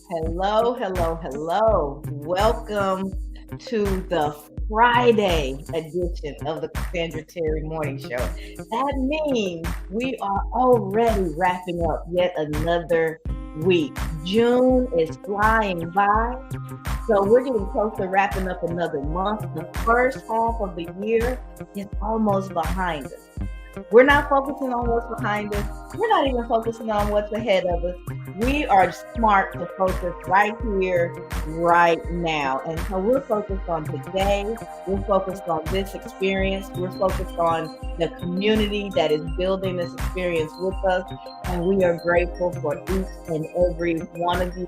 Hello, hello, hello. Welcome to the Friday edition of the Cassandra Terry Morning Show. That means we are already wrapping up yet another week. June is flying by, so we're getting close to wrapping up another month. The first half of the year is almost behind us. We're not focusing on what's behind us. We're not even focusing on what's ahead of us. We are smart to focus right here, right now. And so we're focused on today. We're focused on this experience. We're focused on the community that is building this experience with us. And we are grateful for each and every one of you.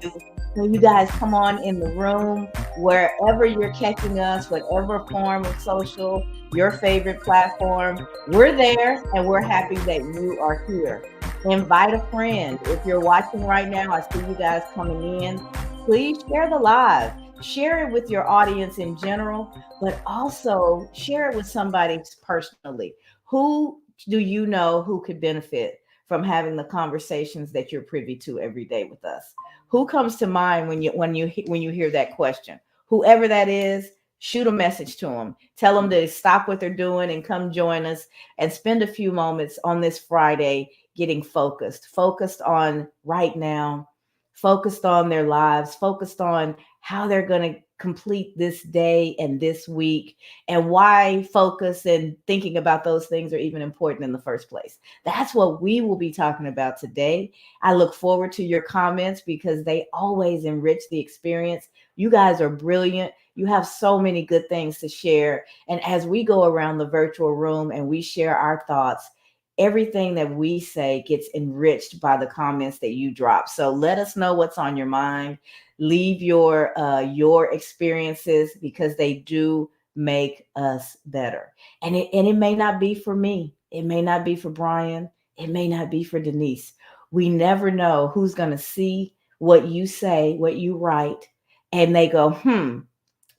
So you guys come on in the room, wherever you're catching us, whatever form of social, your favorite platform. We're there and we're happy that you are here. Invite a friend. If you're watching right now, I see you guys coming in. Please share the live. Share it with your audience in general, but also share it with somebody personally. Who do you know who could benefit from having the conversations that you're privy to every day with us? Who comes to mind when you hear that question? Whoever that is, shoot a message to them. Tell them to stop what they're doing and come join us and spend a few moments on this Friday getting focused on right now, focused on their lives, focused on how they're going to complete this day and this week, and why focus and thinking about those things are even important in the first place. That's what we will be talking about today. I look forward to your comments because they always enrich the experience. You guys are brilliant. You have so many good things to share. And as we go around the virtual room and we share our thoughts, everything that we say gets enriched by the comments that you drop. So let us know what's on your mind. Leave your experiences because they do make us better. And it may not be for me. It may not be for Brian. It may not be for Denise. We never know who's going to see what you say, what you write, and they go,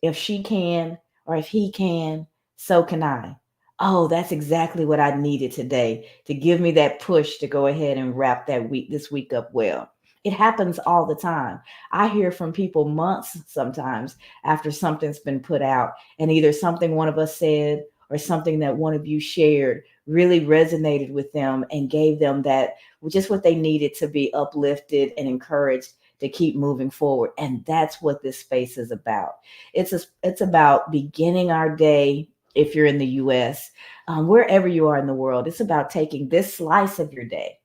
if she can or if he can, so can I. Oh, that's exactly what I needed today to give me that push to go ahead and wrap this week up well. It happens all the time. I hear from people months sometimes after something's been put out, and either something one of us said or something that one of you shared really resonated with them and gave them that just what they needed to be uplifted and encouraged to keep moving forward. And that's what this space is about. It's about beginning our day. If you're in the US, wherever you are in the world, it's about taking this slice of your day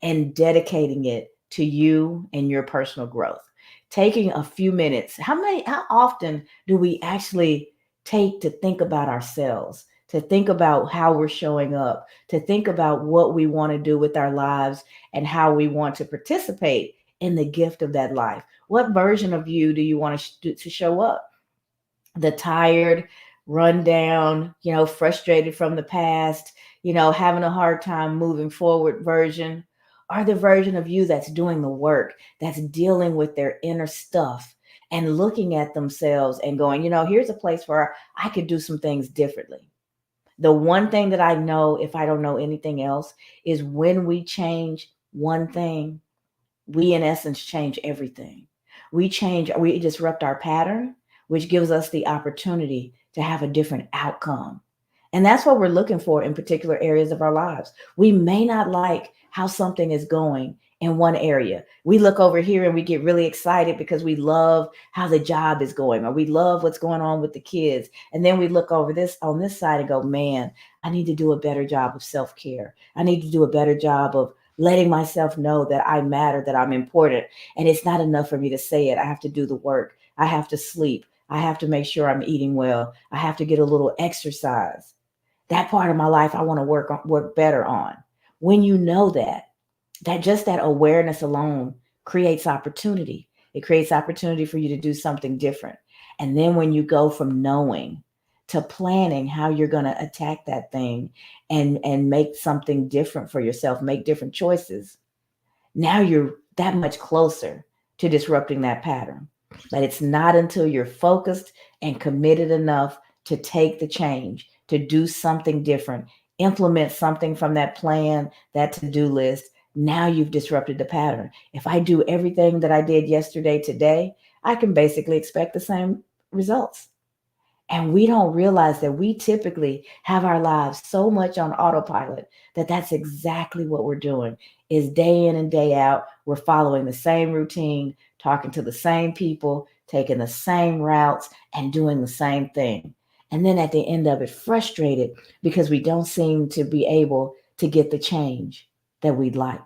and dedicating it to you and your personal growth. Taking a few minutes. How often do we actually take to think about ourselves, to think about how we're showing up, to think about what we want to do with our lives and how we want to participate in the gift of that life? What version of you do you want to show up? The tired, run down, frustrated from the past, having a hard time moving forward version, or the version of you that's doing the work, that's dealing with their inner stuff and looking at themselves and going, here's a place where I could do some things differently. The one thing that I know, if I don't know anything else, is when we change one thing, we in essence change everything. We disrupt our pattern, which gives us the opportunity to have a different outcome. And that's what we're looking for in particular areas of our lives. We may not like how something is going in one area. We look over here and we get really excited because we love how the job is going, or we love what's going on with the kids. And then we look over this on this side and go, man, I need to do a better job of self-care. I need to do a better job of letting myself know that I matter, that I'm important. And it's not enough for me to say it. I have to do the work. I have to sleep. I have to make sure I'm eating well. I have to get a little exercise. That part of my life I want to work better on. When you know that just that awareness alone creates opportunity. It creates opportunity for you to do something different. And then when you go from knowing to planning how you're going to attack that thing and make something different for yourself, make different choices, now you're that much closer to disrupting that pattern. But it's not until you're focused and committed enough to take the change, to do something different, implement something from that plan, that to-do list, Now you've disrupted the pattern. If I do everything that I did yesterday today, I can basically expect the same results. And we don't realize that we typically have our lives so much on autopilot that that's exactly what we're doing is day in and day out. We're following the same routine, talking to the same people, taking the same routes and doing the same thing. And then at the end of it, frustrated because we don't seem to be able to get the change that we'd like.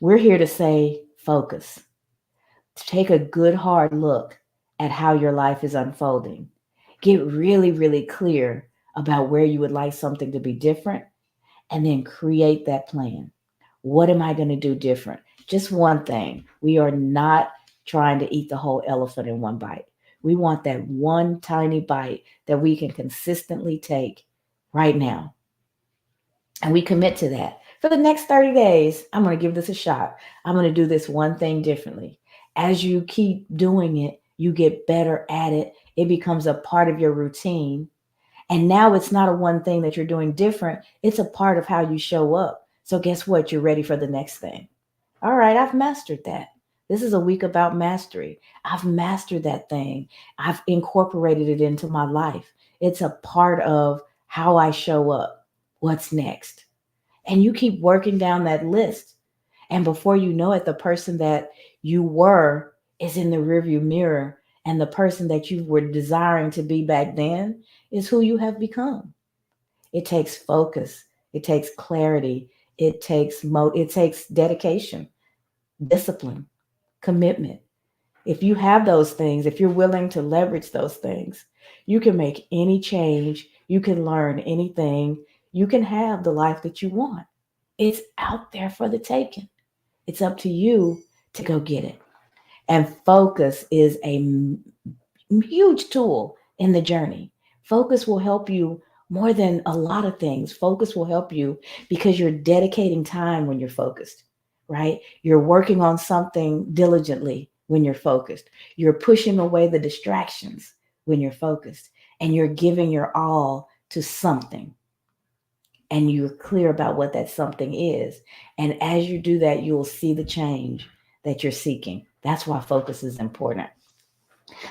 We're here to say focus, to take a good hard look at how your life is unfolding. Get really, really clear about where you would like something to be different and then create that plan. What am I going to do different? Just one thing. We are not trying to eat the whole elephant in one bite. We want that one tiny bite that we can consistently take right now. And we commit to that. For the next 30 days, I'm going to give this a shot. I'm going to do this one thing differently. As you keep doing it, you get better at it. It becomes a part of your routine. And now it's not a one thing that you're doing different, it's a part of how you show up. So, guess what? You're ready for the next thing. All right, I've mastered that. This is a week about mastery. I've mastered that thing. I've incorporated it into my life. It's a part of how I show up. What's next? And you keep working down that list. And before you know it, the person that you were is in the rearview mirror. And the person that you were desiring to be back then is who you have become. It takes focus. It takes clarity. It takes dedication, discipline, commitment. If you have those things, if you're willing to leverage those things, you can make any change. You can learn anything. You can have the life that you want. It's out there for the taking. It's up to you to go get it. And focus is a huge tool in the journey. Focus will help you more than a lot of things. Focus will help you because you're dedicating time when you're focused, right? You're working on something diligently when you're focused. You're pushing away the distractions when you're focused, and you're giving your all to something. And you're clear about what that something is. And as you do that, you'll see the change that you're seeking. That's why focus is important.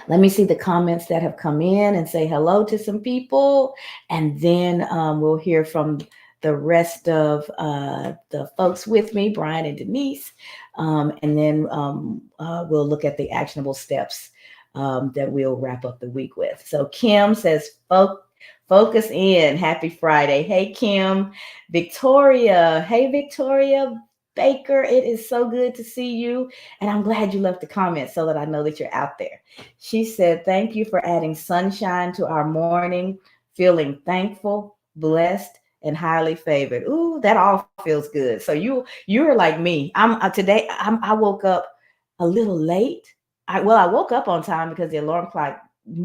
Let me see the comments that have come in and say hello to some people. And then we'll hear from the rest of the folks with me, Brian and Denise. And then we'll look at the actionable steps that we'll wrap up the week with. So Kim says, focus in. Happy Friday. Hey, Kim. Victoria. Hey, Victoria Baker. It is so good to see you. And I'm glad you left a comment so that I know that you're out there. She said, thank you for adding sunshine to our morning, feeling thankful, blessed, and highly favored. Ooh, that all feels good. So you're like me. I woke up a little late. I woke up on time because the alarm clock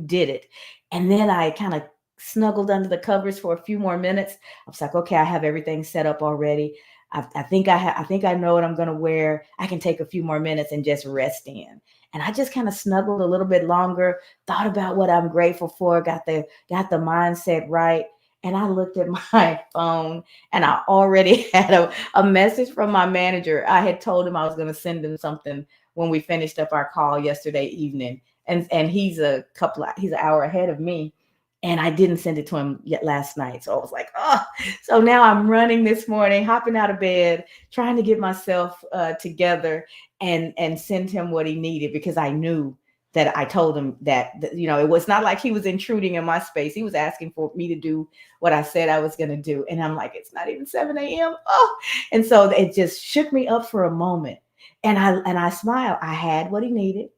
did it. And then I kind of snuggled under the covers for a few more minutes. I was like, okay, I have everything set up already. I think I know what I'm going to wear. I can take a few more minutes and just rest in. And I just kind of snuggled a little bit longer, thought about what I'm grateful for, got the mindset right. And I looked at my phone and I already had a message from my manager. I had told him I was going to send him something when we finished up our call yesterday evening. And he's an hour ahead of me. And I didn't send it to him yet last night. So I was like, oh, so now I'm running this morning, hopping out of bed, trying to get myself together and send him what he needed, because I knew that I told him that, it was not like he was intruding in my space. He was asking for me to do what I said I was going to do. And I'm like, it's not even 7 a.m. Oh, and so it just shook me up for a moment. And I smiled. I had what he needed.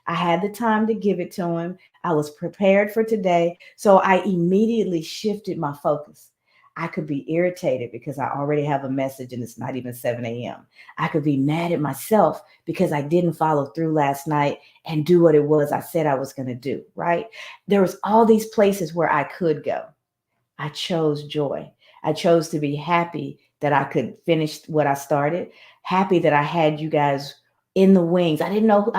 I had the time to give it to him. I was prepared for today. So I immediately shifted my focus. I could be irritated because I already have a message and it's not even 7 a.m. I could be mad at myself because I didn't follow through last night and do what it was I said I was going to do, right? There was all these places where I could go. I chose joy. I chose to be happy that I could finish what I started, happy that I had you guys in the wings. I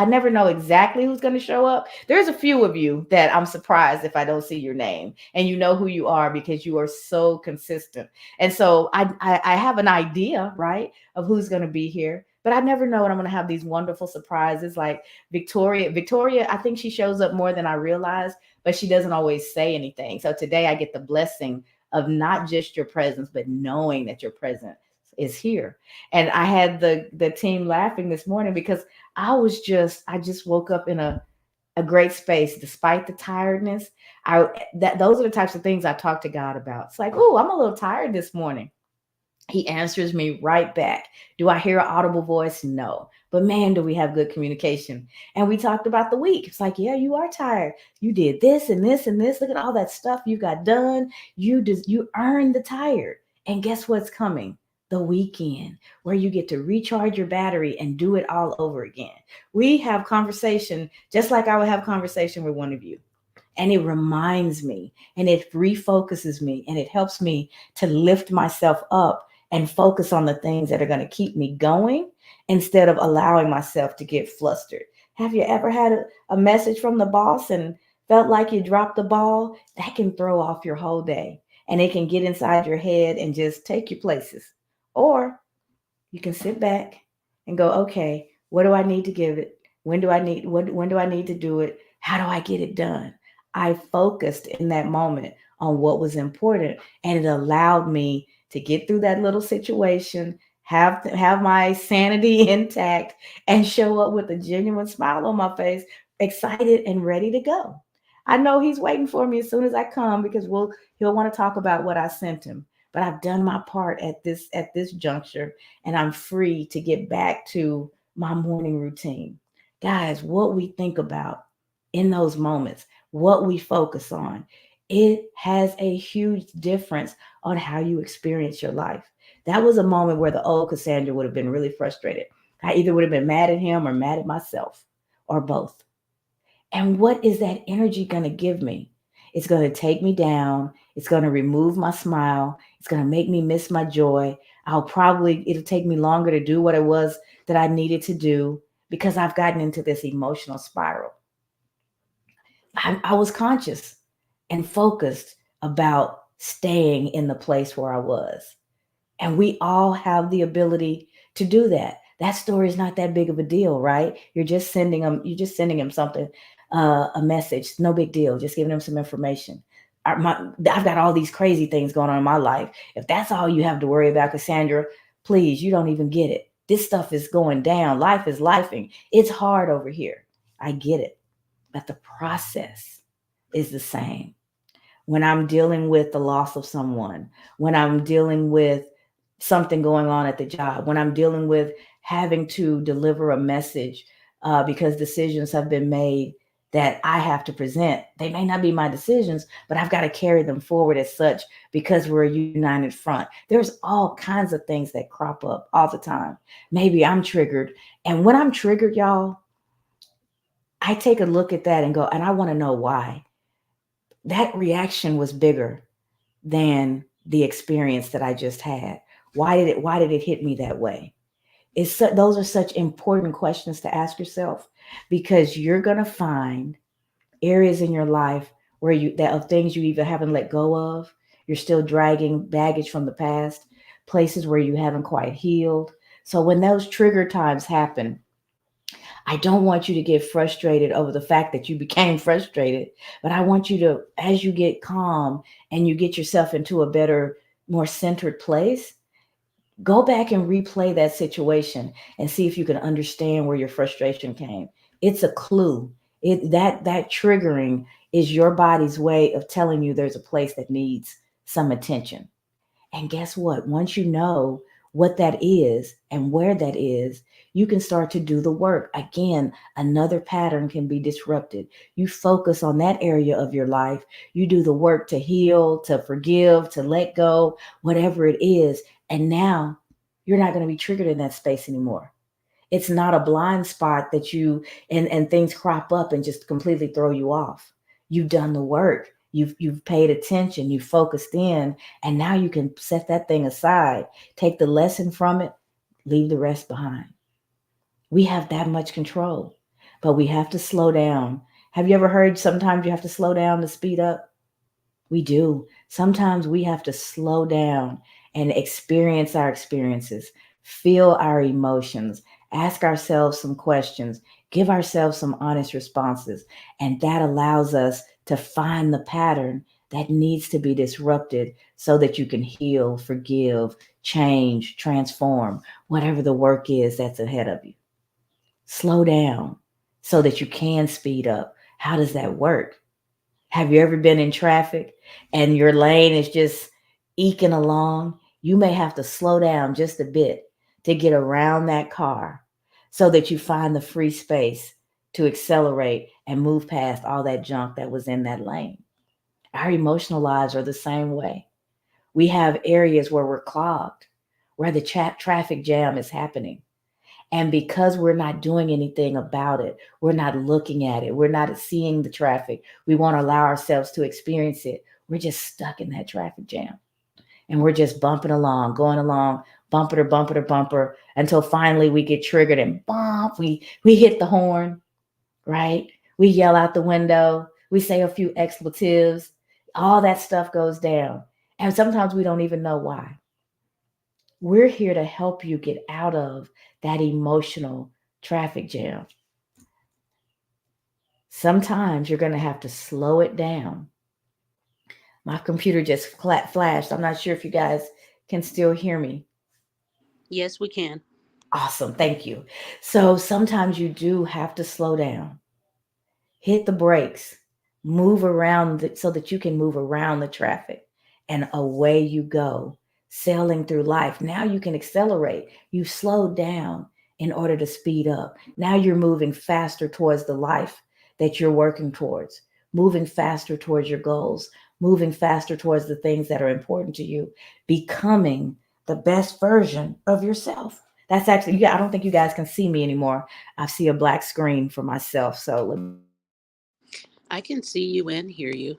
never know exactly who's going to show up. There's a few of you that I'm surprised if I don't see your name, and you know who you are because you are so consistent. And so I have an idea, right, of who's going to be here, but I never know when I'm going to have these wonderful surprises like Victoria, I think she shows up more than I realize, but she doesn't always say anything. So today I get the blessing of not just your presence, but knowing that your presence is here. And I had the team laughing this morning because I just woke up in a great space despite the tiredness. I that Those are the types of things I talk to God about. It's like, oh, I'm a little tired this morning. He answers me right back. Do I hear an audible voice? No. But man, do we have good communication. And we talked about the week. It's like, yeah, you are tired. You did this and this and this. Look at all that stuff you got done. You earned the tired. And guess what's coming? The weekend where you get to recharge your battery and do it all over again. We have conversation just like I would have conversation with one of you, and it reminds me and it refocuses me and it helps me to lift myself up and focus on the things that are going to keep me going instead of allowing myself to get flustered. Have you ever had a message from the boss and felt like you dropped the ball? That can throw off your whole day, and it can get inside your head and just take you places. Or you can sit back and go, okay, what do I need to give it? When do I need to do it? How do I get it done? I focused in that moment on what was important, and it allowed me to get through that little situation, have my sanity intact, and show up with a genuine smile on my face, excited and ready to go. I know he's waiting for me as soon as I come because he'll want to talk about what I sent him. But I've done my part at this juncture, and I'm free to get back to my morning routine. Guys, what we think about in those moments, what we focus on, it has a huge difference on how you experience your life. That was a moment where the old Cassandra would have been really frustrated. I either would have been mad at him or mad at myself, or both. And what is that energy going to give me? It's going to take me down. It's going to remove my smile. It's going to make me miss my joy. It'll take me longer to do what it was that I needed to do because I've gotten into this emotional spiral. I was conscious and focused about staying in the place where I was. And we all have the ability to do that. That story is not that big of a deal, right? You're just sending them something, a message. No big deal. Just giving them some information. I've got all these crazy things going on in my life. If that's all you have to worry about, Cassandra, please, you don't even get it. This stuff is going down. Life is lifing. It's hard over here. I get it. But the process is the same. When I'm dealing with the loss of someone, when I'm dealing with something going on at the job, when I'm dealing with having to deliver a message because decisions have been made that I have to present. They may not be my decisions, but I've got to carry them forward as such because we're a united front. There's all kinds of things that crop up all the time. Maybe I'm triggered. And when I'm triggered, y'all, I take a look at that and go, and I want to know why. That reaction was bigger than the experience that I just had. Why did it hit me that way? Those are such important questions to ask yourself, because you're going to find areas in your life where of things you either haven't let go of, you're still dragging baggage from the past, places where you haven't quite healed. So when those trigger times happen, I don't want you to get frustrated over the fact that you became frustrated, but I want you to, as you get calm and you get yourself into a better, more centered place, go back and replay that situation and see if you can understand where your frustration came. It's a clue. That triggering is your body's way of telling you there's a place that needs some attention. And guess what? Once you know what that is and where that is, you can start to do the work. Again, another pattern can be disrupted. You focus on that area of your life. You do the work to heal, to forgive, to let go, whatever it is. And now you're not going to be triggered in that space anymore. It's not a blind spot that and things crop up and just completely throw you off. You've done the work. You've paid attention. You focused in, and now you can set that thing aside, take the lesson from it, leave the rest behind. We have that much control, but we have to slow down. Have you ever heard sometimes you have to slow down to speed up? We do. Sometimes we have to slow down and experience our experiences, feel our emotions, ask ourselves some questions, give ourselves some honest responses. And that allows us to find the pattern that needs to be disrupted so that you can heal, forgive, change, transform, whatever the work is that's ahead of you. Slow down so that you can speed up. How does that work? Have you ever been in traffic and your lane is just eking along? You may have to slow down just a bit to get around that car so that you find the free space to accelerate and move past all that junk that was in that lane. Our emotional lives are the same way. We have areas where we're clogged, where the traffic jam is happening. And because we're not doing anything about it, we're not looking at it, we're not seeing the traffic, we won't allow ourselves to experience it. We're just stuck in that traffic jam. And we're just bumping along, going along, bumper to bumper to bumper, until finally we get triggered and bump, we hit the horn, right? We yell out the window, we say a few expletives, all that stuff goes down. And sometimes we don't even know why. We're here to help you get out of that emotional traffic jam. Sometimes you're going to have to slow it down. My computer just flashed. I'm not sure if you guys can still hear me. Yes, we can. Awesome. Thank you. So sometimes you do have to slow down, hit the brakes, move around so that you can move around the traffic, and away you go, sailing through life. Now you can accelerate. You've slowed down in order to speed up. Now you're moving faster towards the life that you're working towards, moving faster towards your goals, moving faster towards the things that are important to you, becoming the best version of yourself. That's actually, yeah, I don't think you guys can see me anymore. I see a black screen for myself. So let me see. I can see you and hear you.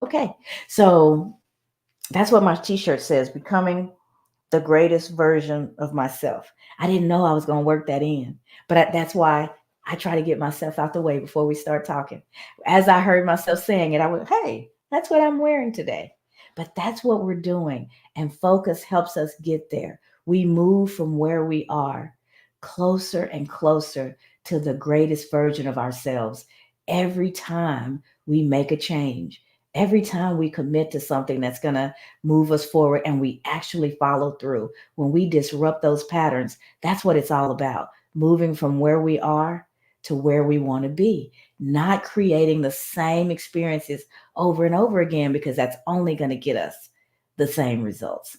Okay. So that's what my t-shirt says, becoming the greatest version of myself. I didn't know I was going to work that in, but that's why I try to get myself out the way before we start talking. As I heard myself saying it, I went, hey, that's what I'm wearing today. But that's what we're doing. And focus helps us get there. We move from where we are closer and closer to the greatest version of ourselves every time we make a change. Every time we commit to something that's going to move us forward and we actually follow through, when we disrupt those patterns, that's what it's all about. Moving from where we are to where we want to be, not creating the same experiences over and over again, because that's only going to get us the same results.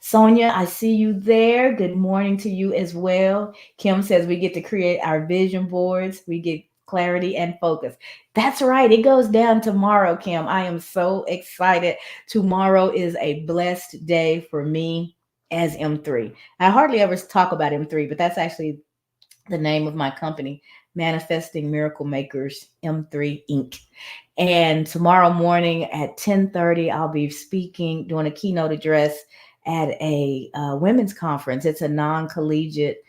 Sonia, I see you there. Good morning to you as well. Kim says we get to create our vision boards. We get clarity and focus. That's right. It goes down tomorrow, Kim. I am so excited. Tomorrow is a blessed day for me as M3. I hardly ever talk about M3, but that's actually the name of my company, Manifesting Miracle Makers M3 Inc. And tomorrow morning at 10:30, I'll be speaking, doing a keynote address at a women's conference. It's a non-collegiate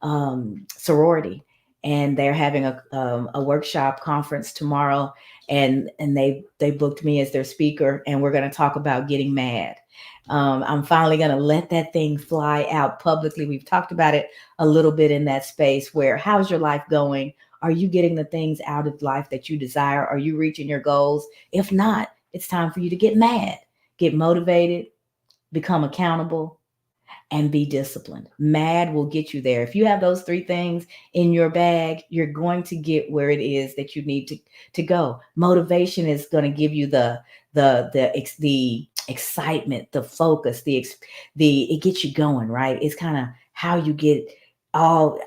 sorority, and they're having a workshop conference tomorrow. And they booked me as their speaker, and we're going to talk about getting mad. I'm finally going to let that thing fly out publicly. We've talked about it a little bit in that space where how's your life going? Are you getting the things out of life that you desire? Are you reaching your goals? If not, it's time for you to get mad, get motivated, become accountable, and be disciplined. Mad will get you there. If you have those three things in your bag, you're going to get where it is that you need to go. Motivation is going to give you the excitement, the focus, the it gets you going, right? It's kind of how you get all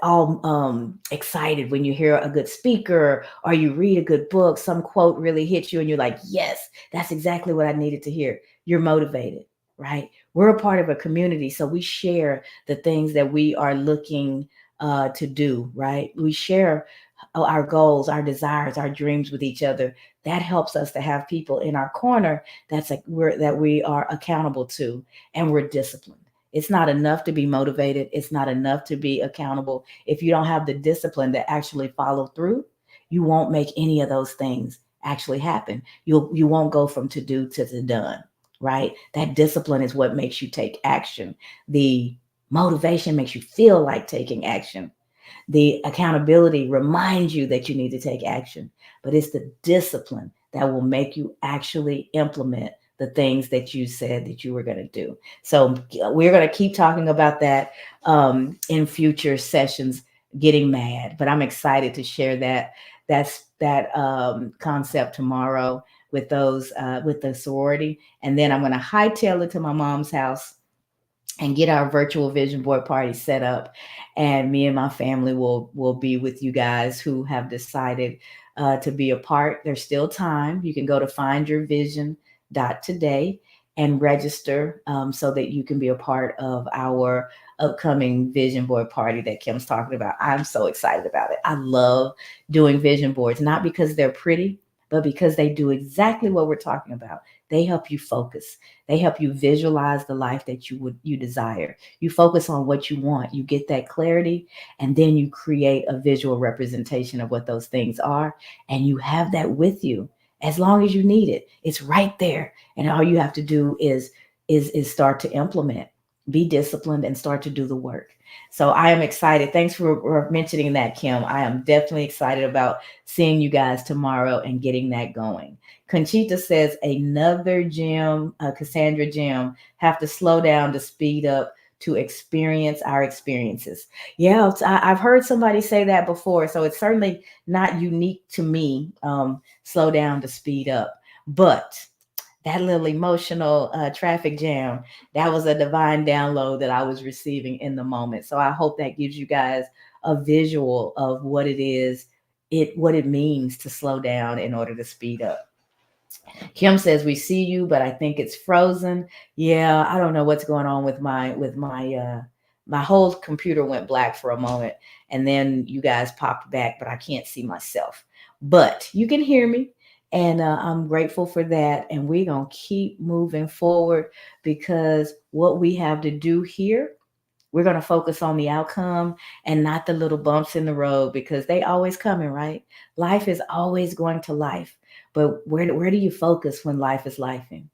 excited when you hear a good speaker or you read a good book, some quote really hits you and you're like, yes, that's exactly what I needed to hear. You're motivated, right? We're a part of a community, so we share the things that we are looking to do, right? We share our goals, our desires, our dreams with each other. That helps us to have people in our corner that we are accountable to, and we're disciplined. It's not enough to be motivated. It's not enough to be accountable. If you don't have the discipline to actually follow through, you won't make any of those things actually happen. You won't go from to do to done, right? That discipline is what makes you take action. The motivation makes you feel like taking action. The accountability reminds you that you need to take action, but it's the discipline that will make you actually implement the things that you said that you were going to do. So we're going to keep talking about that in future sessions, getting mad. But I'm excited to share that concept tomorrow with those with the sorority, and then I'm going to hightail it to my mom's house and get our virtual vision board party set up, and me and my family will be with you guys who have decided to be a part. There's still time. You can go to findyourvision.today and register, so that you can be a part of our upcoming vision board party that Kim's talking about. I'm so excited about it. I love doing vision boards, not because they're pretty, but because they do exactly what we're talking about. They help you focus. They help you visualize the life that you desire. You focus on what you want. You get that clarity, and then you create a visual representation of what those things are, and you have that with you as long as you need it. It's right there, and all you have to do is start to implement. Be disciplined and start to do the work. So I am excited. Thanks for mentioning that, Kim. I am definitely excited about seeing you guys tomorrow and getting that going. Conchita says another gym, Cassandra gym, have to slow down to speed up to experience our experiences. Yeah, I've heard somebody say that before, so it's certainly not unique to me. Slow down to speed up, but that little emotional traffic jam, that was a divine download that I was receiving in the moment. So I hope that gives you guys a visual of what it is, what it means to slow down in order to speed up. Kim says we see you, but I think it's frozen. Yeah, I don't know what's going on with my whole computer went black for a moment, and then you guys popped back, but I can't see myself. But you can hear me, and I'm grateful for that. And we're gonna keep moving forward because what we have to do here, we're going to focus on the outcome and not the little bumps in the road, because they always coming, right? Life is always going to life. But where do you focus when life is lifing?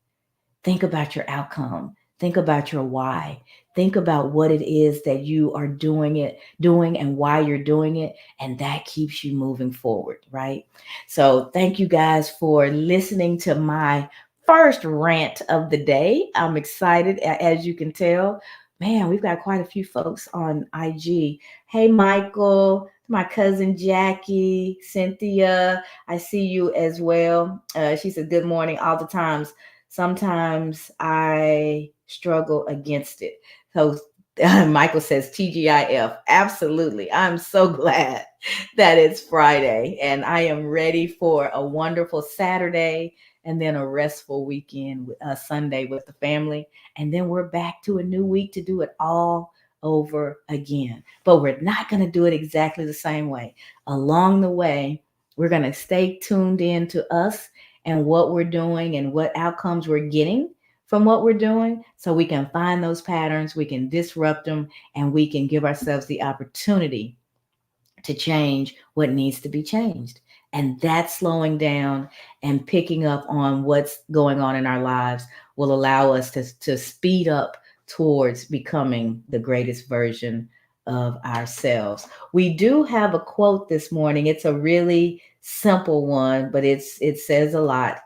Think about your outcome. Think about your why. Think about what it is that you are doing and why you're doing it. And that keeps you moving forward, right? So thank you guys for listening to my first rant of the day. I'm excited, as you can tell. Man, we've got quite a few folks on IG. Hey, Michael, my cousin Jackie, Cynthia, I see you as well. She said, good morning all the times. Sometimes I struggle against it. So Michael says TGIF. Absolutely. I'm so glad that it's Friday and I am ready for a wonderful Saturday and then a restful weekend, Sunday with the family. And then we're back to a new week to do it all over again. But we're not going to do it exactly the same way. Along the way, we're going to stay tuned in to us and what we're doing and what outcomes we're getting from what we're doing, so we can find those patterns, we can disrupt them, and we can give ourselves the opportunity to change what needs to be changed. And that slowing down and picking up on what's going on in our lives will allow us to speed up towards becoming the greatest version of ourselves. We do have a quote this morning. It's a really simple one, but it says a lot.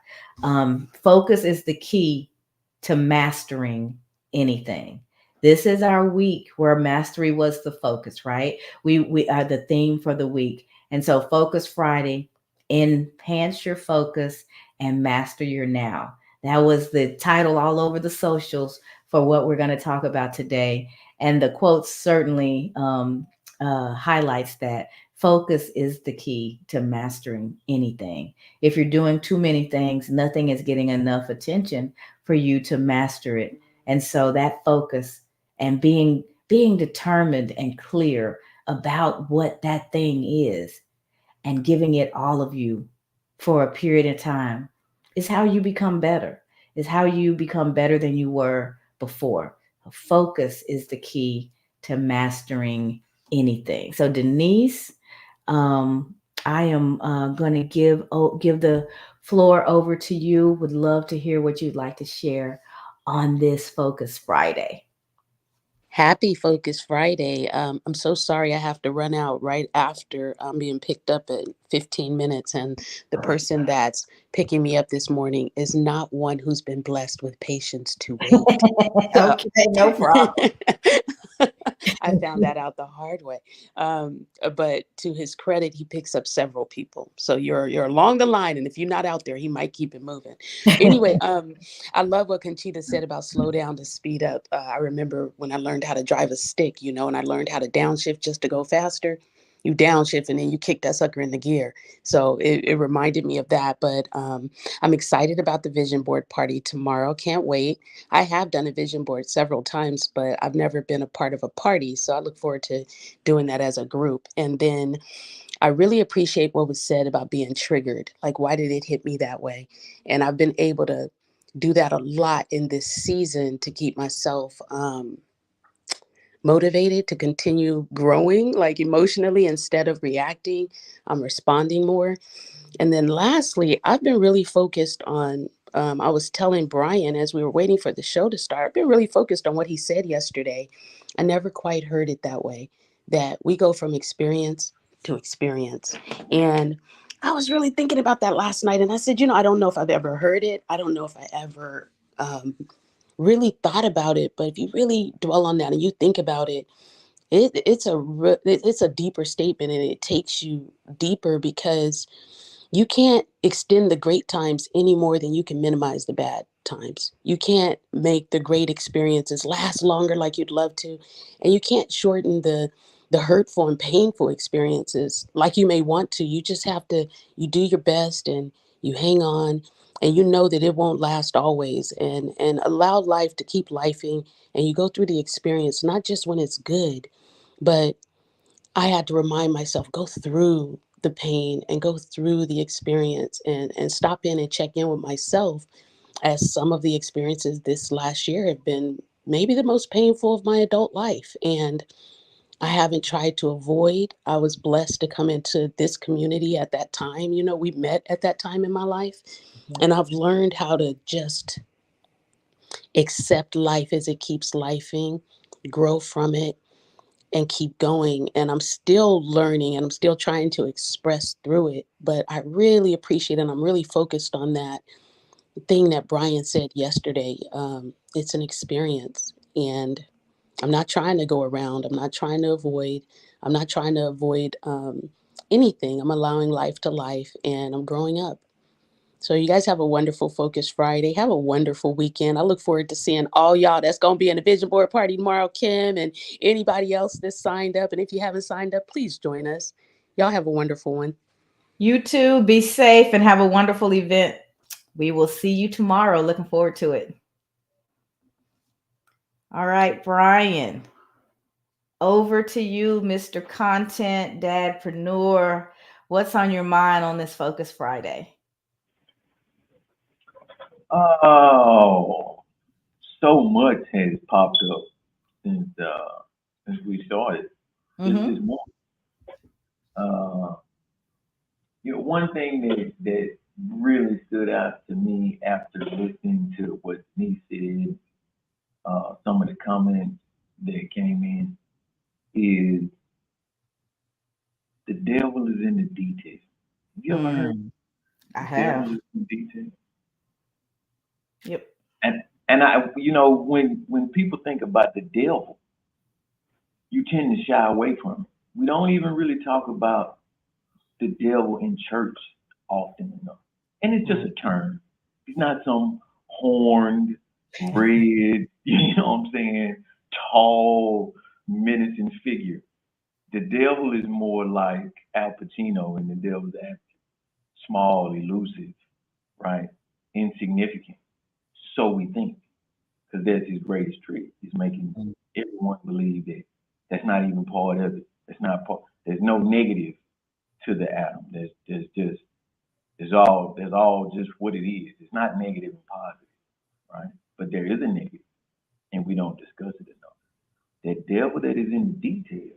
Focus is the key to mastering anything. This is our week where mastery was the focus, right? We are the theme for the week. And so Focus Friday, enhance your focus and master your now. That was the title all over the socials for what we're going to talk about today. And the quote certainly highlights that focus is the key to mastering anything. If you're doing too many things, nothing is getting enough attention for you to master it. And so that focus and being determined and clear about what that thing is and giving it all of you for a period of time is how you become better. Is how you become better than you were before. Focus is the key to mastering anything. So, Denise, um, I am going to give the floor over to you. Would love to hear what you'd like to share on this Focus Friday. Happy Focus Friday. I'm so sorry I have to run out right after I'm being picked up at 15 minutes. And the person that's picking me up this morning is not one who's been blessed with patience to wait. So Okay, no problem. I found that out the hard way. But to his credit, he picks up several people. So you're along the line, and if you're not out there, he might keep it moving. Anyway, I love what Conchita said about slow down to speed up. I remember when I learned how to drive a stick, and I learned how to downshift just to go faster. You downshift and then you kick that sucker into gear. So it reminded me of that. But I'm excited about the vision board party tomorrow. Can't wait. I have done a vision board several times, but I've never been a part of a party. So I look forward to doing that as a group. And then I really appreciate what was said about being triggered. Like, why did it hit me that way? And I've been able to do that a lot in this season to keep myself motivated to continue growing, like emotionally, instead of reacting. I'm responding more. And then lastly, I've been really focused on, I was telling Brian as we were waiting for the show to start, I've been really focused on what he said yesterday. I never quite heard it that way, that we go from experience to experience. And I was really thinking about that last night. And I said, I don't know if I've ever heard it. I don't know if I ever really thought about it. But if you really dwell on that and you think about it, it's a deeper statement, and it takes you deeper because you can't extend the great times any more than you can minimize the bad times. You can't make the great experiences last longer like you'd love to, and you can't shorten the hurtful and painful experiences like you may want to. You just have to, you do your best and you hang on, and you know that it won't last always, and allow life to keep lifing, and you go through the experience not just when it's good, but I had to remind myself, go through the pain and go through the experience, and stop in and check in with myself, as some of the experiences this last year have been maybe the most painful of my adult life. And I haven't tried to avoid. I was blessed to come into this community at that time. We met at that time in my life. Yeah. And I've learned how to just accept life as it keeps lifing, grow from it, and keep going. And I'm still learning and I'm still trying to express through it. But I really appreciate, and I'm really focused on that thing that Brian said yesterday. It's an experience. And I'm not trying to go around, I'm not trying to avoid, I'm not trying to avoid anything. I'm allowing life to life, and I'm growing up. So you guys have a wonderful Focus Friday. Have a wonderful weekend. I look forward to seeing all y'all that's going to be in the vision board party tomorrow, Kim, and anybody else that's signed up. And if you haven't signed up, please join us. Y'all have a wonderful one. You too. Be safe and have a wonderful event. We will see you tomorrow. Looking forward to it. All right, Brian. Over to you, Mr. Content Dadpreneur. What's on your mind on this Focus Friday? Oh, so much has popped up since we started this Mm-hmm. morning. Uh, one thing that really stood out to me after listening to what Nee said, some of the comments that came in, is the devil is in the detail. Have you ever heard Mm, I the devil have. is in the detail? Yep. And when people think about the devil, you tend to shy away from it. We don't even really talk about the devil in church often enough. And it's just Mm. a term. He's not some horned, red, you know what I'm saying, tall, menacing figure. The devil is more like Al Pacino in The Devil's Advocate. Small, elusive, right? Insignificant. So we think, because that's his greatest trick. He's making everyone believe that that's not even part of it. That's not part. There's no negative to the atom. There's just there's all just what it is. It's not negative and positive, right? But there is a negative. and we don't discuss it enough. That devil that is in the detail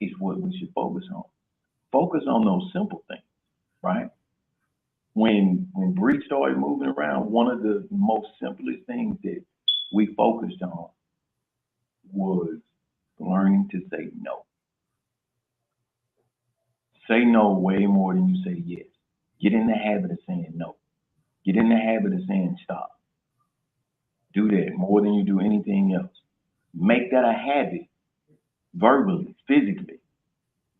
is what we should focus on. Focus on those simple things, right? When Bree started moving around, one of the most simplest things that we focused on was learning to say no. Say no way more than you say yes. Get in the habit of saying no. Get in the habit of saying stop. Do that more than you do anything else. Make that a habit verbally, physically,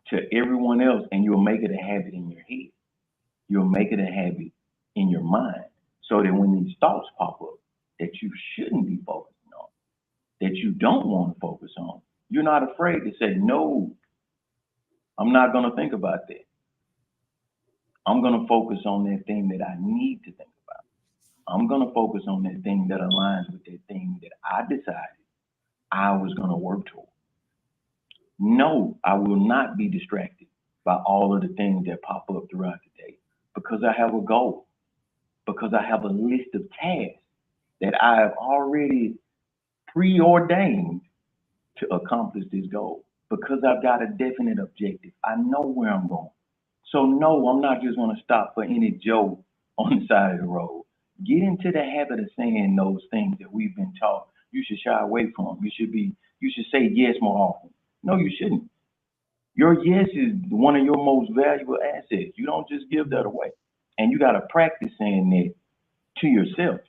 to everyone else, and you'll make it a habit in your head. You'll make it a habit in your mind so that when these thoughts pop up that you shouldn't be focusing on, that you don't want to focus on, you're not afraid to say, no, I'm not going to think about that. I'm going to focus on that thing that I need to think about. I'm going to focus on that thing that aligns with that thing that I decided I was going to work toward. No, I will not be distracted by all of the things that pop up throughout the day because I have a goal, because I have a list of tasks that I have already preordained to accomplish this goal, because I've got a definite objective. I know where I'm going. So, no, I'm not just going to stop for any joke on the side of the road. Get into the habit of saying those things that we've been taught you should shy away from. You should say yes more often. No, you shouldn't. Your yes is one of your most valuable assets. You don't just give that away. And you got to practice saying that to yourself.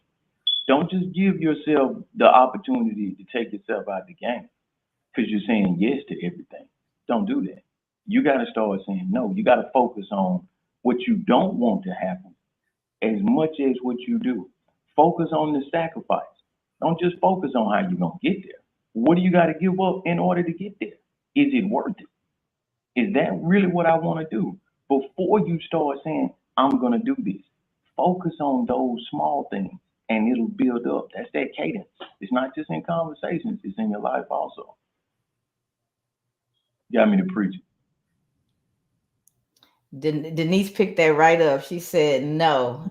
Don't just give yourself the opportunity to take yourself out of the game because you're saying yes to everything. Don't do that. You got to start saying no. You got to focus on what you don't want to happen as much as what you do. Focus on the sacrifice. Don't just focus on how you're going to get there. What do you got to give up in order to get there? Is it worth it? Is that really what I want to do? Before you start saying, I'm going to do this, focus on those small things and it'll build up. That's that cadence. It's not just in conversations, it's in your life also. Got me to preach it. Denise picked that right up. She said, "No,"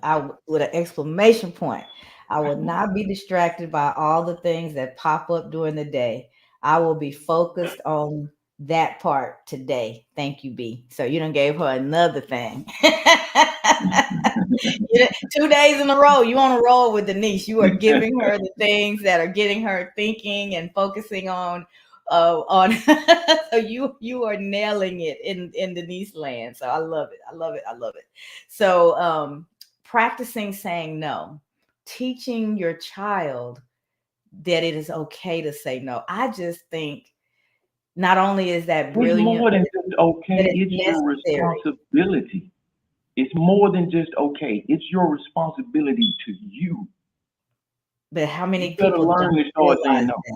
with an exclamation point. I will not be distracted by all the things that pop up during the day. I will be focused on that part today. Thank you, B. So you done gave her another thing. 2 days in a row, you on a roll with Denise. You are giving her the things that are getting her thinking and focusing on so you are nailing it in Denise land. So I love it. I love it. I love it. So practicing saying no, teaching your child that it is okay to say no. I just think not only is that It's brilliant, more than just okay, but it's it's your necessary. responsibility. It's more than just okay, it's your responsibility to you. But how You many better people don't learn to start saying realize no. that?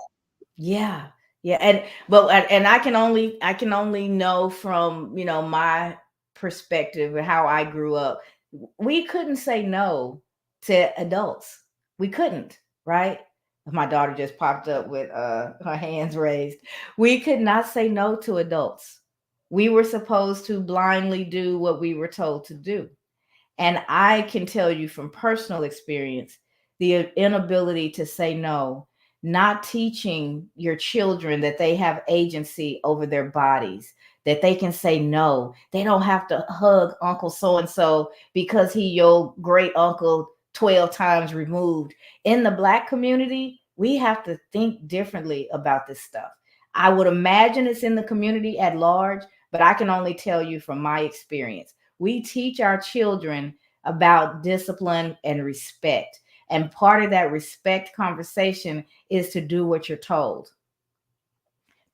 Yeah. Yeah. And I can only know from, my perspective and how I grew up. We couldn't say no to adults. We couldn't, right? My daughter just popped up with her hands raised. We could not say no to adults. We were supposed to blindly do what we were told to do. And I can tell you from personal experience, the inability to say no, not teaching your children that they have agency over their bodies, that they can say no. They don't have to hug Uncle so and so because he your great uncle 12 times removed. In the Black community, we have to think differently about this stuff. I would imagine it's in the community at large, but I can only tell you from my experience. We teach our children about discipline and respect. And part of that respect conversation is to do what you're told.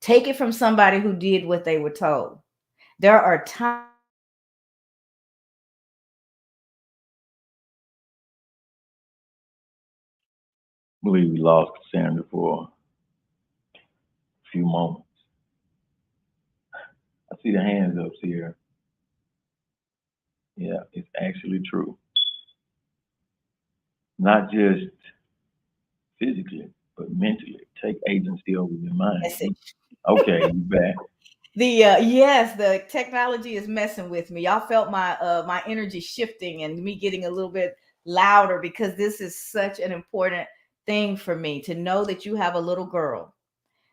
Take it from somebody who did what they were told. There are times I believe we lost Cassandra for a few moments. I see the hands up here. Yeah, it's actually true. Not just physically, but mentally. Take agency over your mind. message. Okay, you back. Yes, the technology is messing with me. Y'all felt my energy shifting and me getting a little bit louder because this is such an important thing for me to know that you have a little girl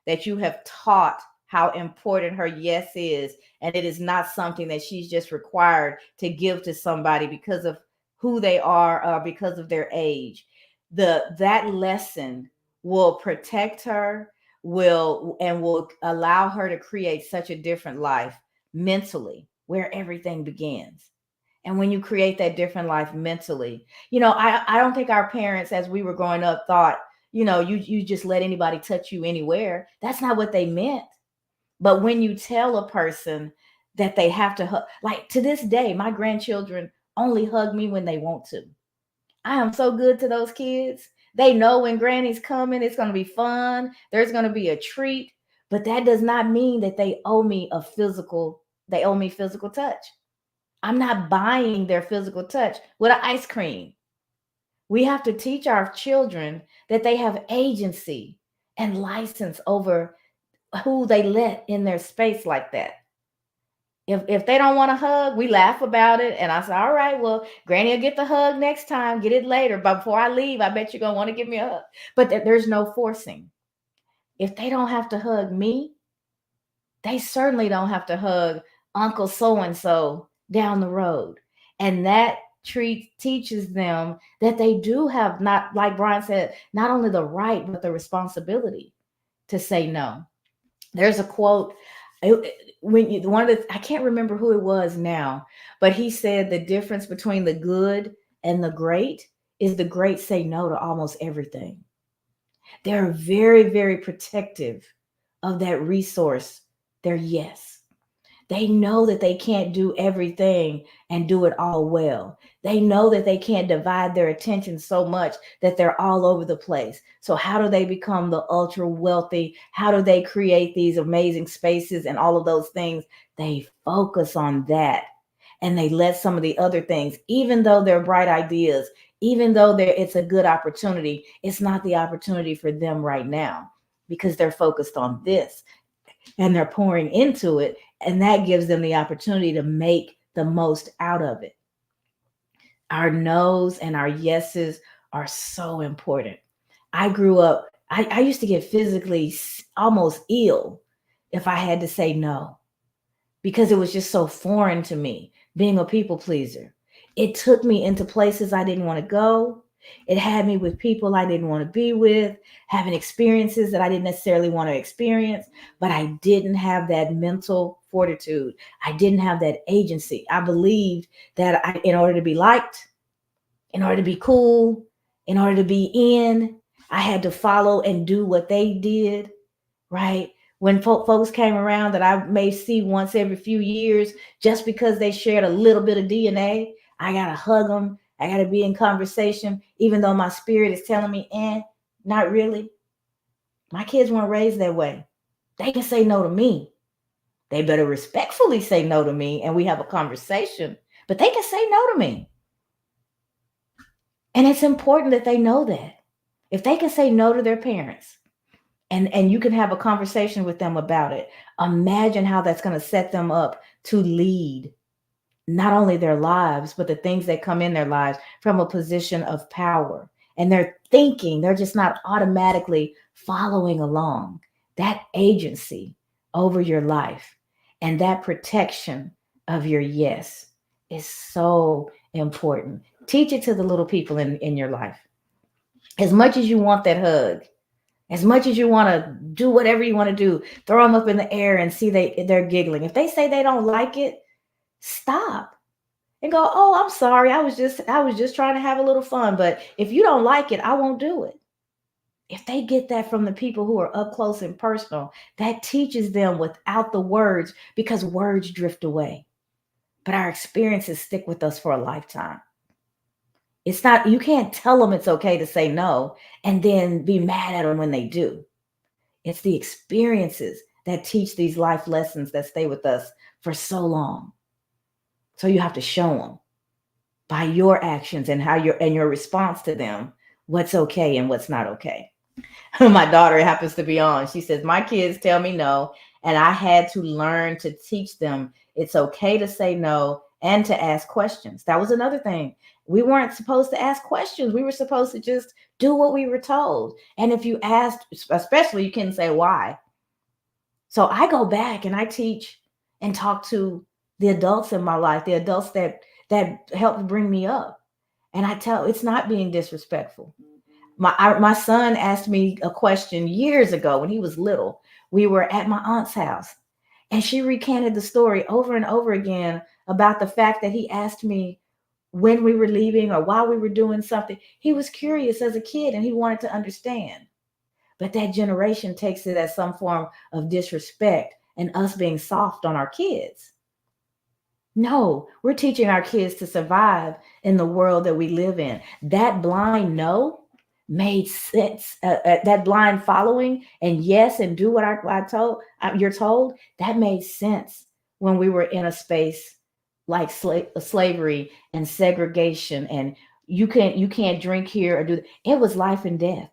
that you have taught how important her yes is. And it is not something that she's just required to give to somebody because of who they are or because of their age. That lesson will protect her, will allow her to create such a different life mentally where everything begins. And when you create that different life mentally, I don't think our parents, as we were growing up, thought, you just let anybody touch you anywhere. That's not what they meant. But when you tell a person that they have to hug, like to this day, my grandchildren only hug me when they want to. I am so good to those kids. They know when granny's coming, it's going to be fun. There's going to be a treat. But that does not mean that they owe me physical touch. I'm not buying their physical touch with an ice cream. We have to teach our children that they have agency and license over who they let in their space like that. If they don't want to hug, we laugh about it. And I say, all right, well, Granny will get the hug next time, get it later. But before I leave, I bet you're going to want to give me a hug. But there's no forcing. If they don't have to hug me, they certainly don't have to hug Uncle so-and-so down the road. And that teaches them that they do have, not like Brian said, not only the right, but the responsibility to say no. There's a quote I can't remember who it was now, but he said the difference between the good and the great is the great say no to almost everything. They're very, very protective of that resource, their yes. They know that they can't do everything and do it all well. They know that they can't divide their attention so much that they're all over the place. So how do they become the ultra wealthy? How do they create these amazing spaces and all of those things? They focus on that and they let some of the other things, even though they're bright ideas, even though it's a good opportunity, it's not the opportunity for them right now because they're focused on this and they're pouring into it. And that gives them the opportunity to make the most out of it. Our no's and our yeses are so important. I grew up, I used to get physically almost ill if I had to say no, because it was just so foreign to me, being a people pleaser. It took me into places I didn't want to go. It had me with people I didn't want to be with, having experiences that I didn't necessarily want to experience, but I didn't have that mental fortitude. I didn't have that agency. I believed that in order to be liked, in order to be cool, in order to be in, I had to follow and do what they did, right? When folks came around that I may see once every few years, just because they shared a little bit of DNA, I got to hug them. I got to be in conversation, even though my spirit is telling me, not really. My kids weren't raised that way. They can say no to me. They better respectfully say no to me and we have a conversation, but they can say no to me. And it's important that they know that. If they can say no to their parents and you can have a conversation with them about it, imagine how that's going to set them up to lead not only their lives, but the things that come in their lives from a position of power. And they're thinking, they're just not automatically following along. That agency over your life and that protection of your yes is so important. Teach it to the little people in your life. As much as you want that hug, as much as you want to do whatever you want to do, throw them up in the air and see they're giggling. If they say they don't like it, stop and go, oh, I'm sorry. I was just trying to have a little fun. But if you don't like it, I won't do it. If they get that from the people who are up close and personal, that teaches them without the words, because words drift away. But our experiences stick with us for a lifetime. It's not, you can't tell them it's okay to say no and then be mad at them when they do. It's the experiences that teach these life lessons that stay with us for so long. So you have to show them by your actions and your response to them what's okay and what's not okay. My daughter happens to be on. She says, my kids tell me no, and I had to learn to teach them it's okay to say no, and to ask questions. That was another thing. We weren't supposed to ask questions. We were supposed to just do what we were told. And if you asked, especially, you can say why. So I go back and I teach and talk to the adults in my life, the adults that helped bring me up. And I tell, it's not being disrespectful. My son asked me a question years ago when he was little. We were at my aunt's house, and she recanted the story over and over again about the fact that he asked me when we were leaving or while we were doing something. He was curious as a kid and he wanted to understand. But that generation takes it as some form of disrespect and us being soft on our kids. No, we're teaching our kids to survive in the world that we live in. That blind no made sense. That blind following and yes, and do what you're told. That made sense when we were in a space like slavery and segregation, and you can't drink here or do. It was life and death.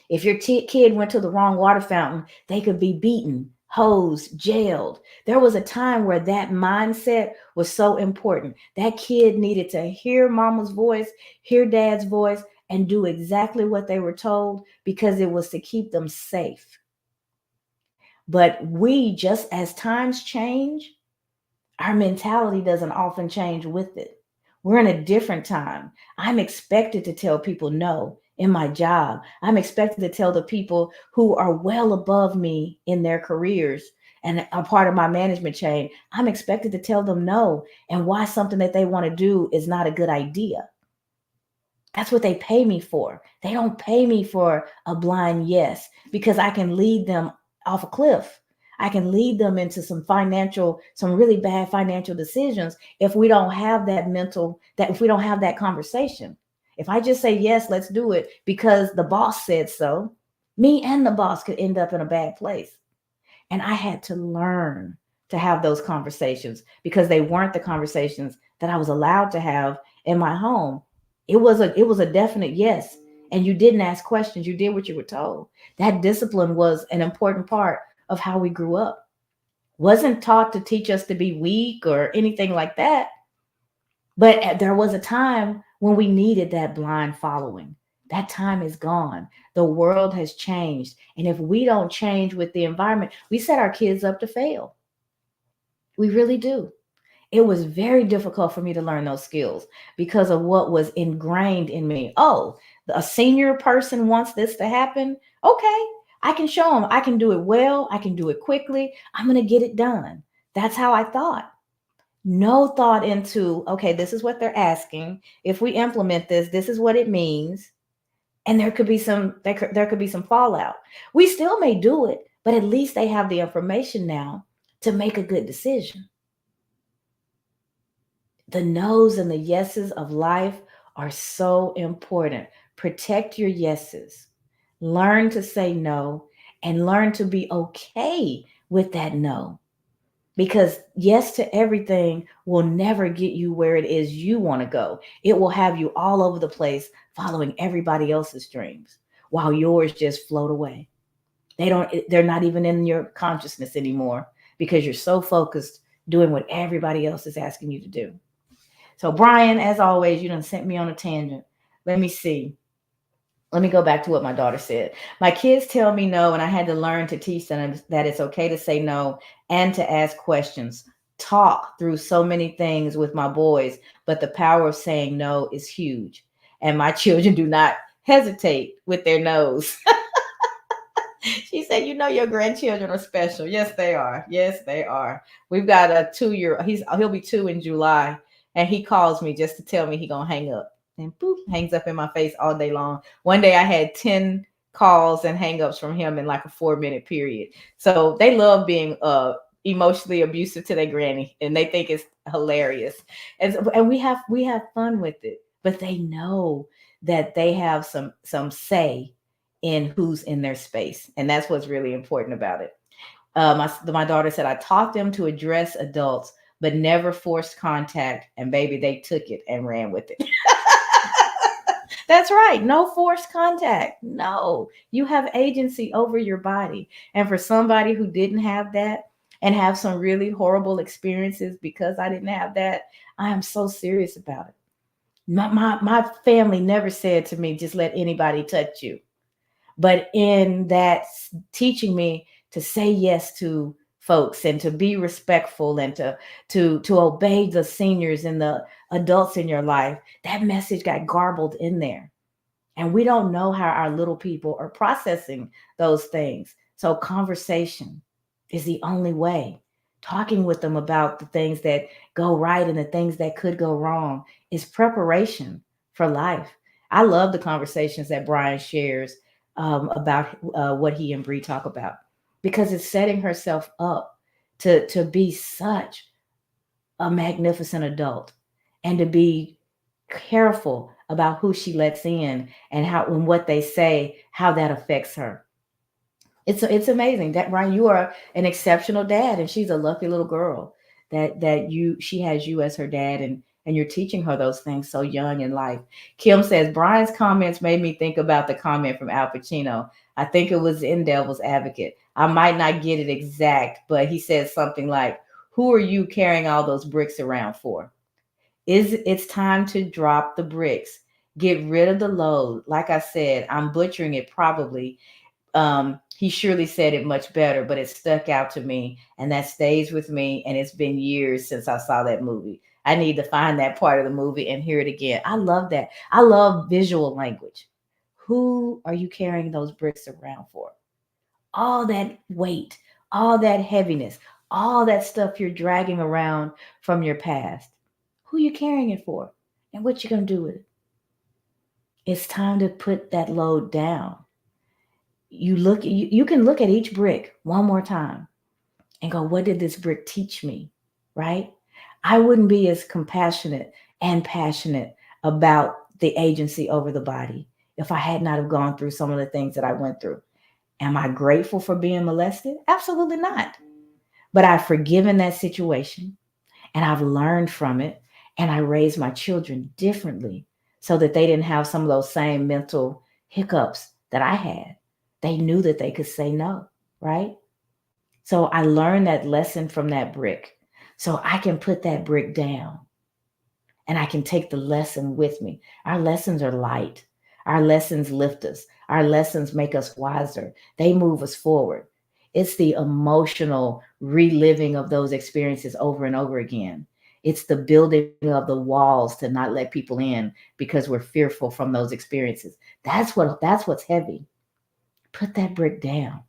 If your kid went to the wrong water fountain, they could be beaten, hosed, jailed. There was a time where that mindset was so important. That kid needed to hear mama's voice, hear dad's voice, and do exactly what they were told because it was to keep them safe. But just as times change, our mentality doesn't often change with it. We're in a different time. I'm expected to tell people no in my job. I'm expected to tell the people who are well above me in their careers and are part of my management chain. I'm expected to tell them no and why something that they want to do is not a good idea. That's what they pay me for. They don't pay me for a blind yes because I can lead them off a cliff. I can lead them into some really bad financial decisions if we don't have if we don't have that conversation. If I just say, yes, let's do it because the boss said so, me and the boss could end up in a bad place. And I had to learn to have those conversations because they weren't the conversations that I was allowed to have in my home. It was a definite yes. And you didn't ask questions. You did what you were told. That discipline was an important part of how we grew up. Wasn't taught to teach us to be weak or anything like that. But there was a time when we needed that blind following. That time is gone. The world has changed. And if we don't change with the environment, we set our kids up to fail. We really do. It was very difficult for me to learn those skills because of what was ingrained in me. Oh, a senior person wants this to happen. Okay, I can show them. I can do it well. I can do it quickly. I'm going to get it done. That's how I thought. No thought into, okay, this is what they're asking. If we implement this, this is what it means. And there could be some fallout. We still may do it, but at least they have the information now to make a good decision. The no's and the yeses of life are so important. Protect your yeses. Learn to say no and learn to be okay with that no. Because yes to everything will never get you where it is you want to go. It will have you all over the place following everybody else's dreams while yours just float away. They're not even in your consciousness anymore because you're so focused doing what everybody else is asking you to do. So, Brian, as always, you done sent me on a tangent. Let me see. Let me go back to what my daughter said. My kids tell me no, and I had to learn to teach them that it's okay to say no and to ask questions. Talk through so many things with my boys, but the power of saying no is huge. And my children do not hesitate with their no's. She said, your grandchildren are special. Yes, they are. Yes, they are. We've got a 2-year. He'll be 2 in July, and he calls me just to tell me he gonna hang up. And boop, hangs up in my face all day long. One day I had 10 calls and hangups from him in like a 4-minute period. So they love being emotionally abusive to their granny, and they think it's hilarious. And we have fun with it, but they know that they have some say in who's in their space. And that's what's really important about it. My daughter said, I taught them to address adults, but never forced contact. And baby, they took it and ran with it. That's right. No forced contact. No, you have agency over your body. And for somebody who didn't have that, and have some really horrible experiences because I didn't have that, I am so serious about it. My family never said to me, just let anybody touch you. But in that, teaching me to say yes to folks and to be respectful and to obey the seniors and the adults in your life, that message got garbled in there. And we don't know how our little people are processing those things. So, conversation is the only way. Talking with them about the things that go right and the things that could go wrong is preparation for life. I love the conversations that Brian shares about what he and Bree talk about, because it's setting herself up to be such a magnificent adult and to be careful about who she lets in and how and what they say, how that affects her. It's amazing that, Brian, you are an exceptional dad, and she's a lucky little girl that you she has you as her dad, and you're teaching her those things so young in life. Kim says Brian's comments made me think about the comment from Al Pacino. I think it was in Devil's Advocate. I might not get it exact, but he said something like, "Who are you carrying all those bricks around for?" It's time to drop the bricks. Get rid of the load. Like I said, I'm butchering it probably. He surely said it much better, but it stuck out to me, and that stays with me. And it's been years since I saw that movie. I need to find that part of the movie and hear it again. I love that. I love visual language. Who are you carrying those bricks around for? All that weight, all that heaviness, all that stuff you're dragging around from your past. Who you carrying it for? And what you gonna do with it? It's time to put that load down. You can look at each brick one more time and go, what did this brick teach me? Right? I wouldn't be as compassionate and passionate about the agency over the body if I had not have gone through some of the things that I went through. Am I grateful for being molested? Absolutely not. But I've forgiven that situation and I've learned from it, and I raised my children differently so that they didn't have some of those same mental hiccups that I had. They knew that they could say no, right? So I learned that lesson from that brick. So I can put that brick down and I can take the lesson with me. Our lessons are light. Our lessons lift us. Our lessons make us wiser. They move us forward. It's the emotional reliving of those experiences over and over again. It's the building of the walls to not let people in because we're fearful from those experiences. That's what's heavy. Put that brick down.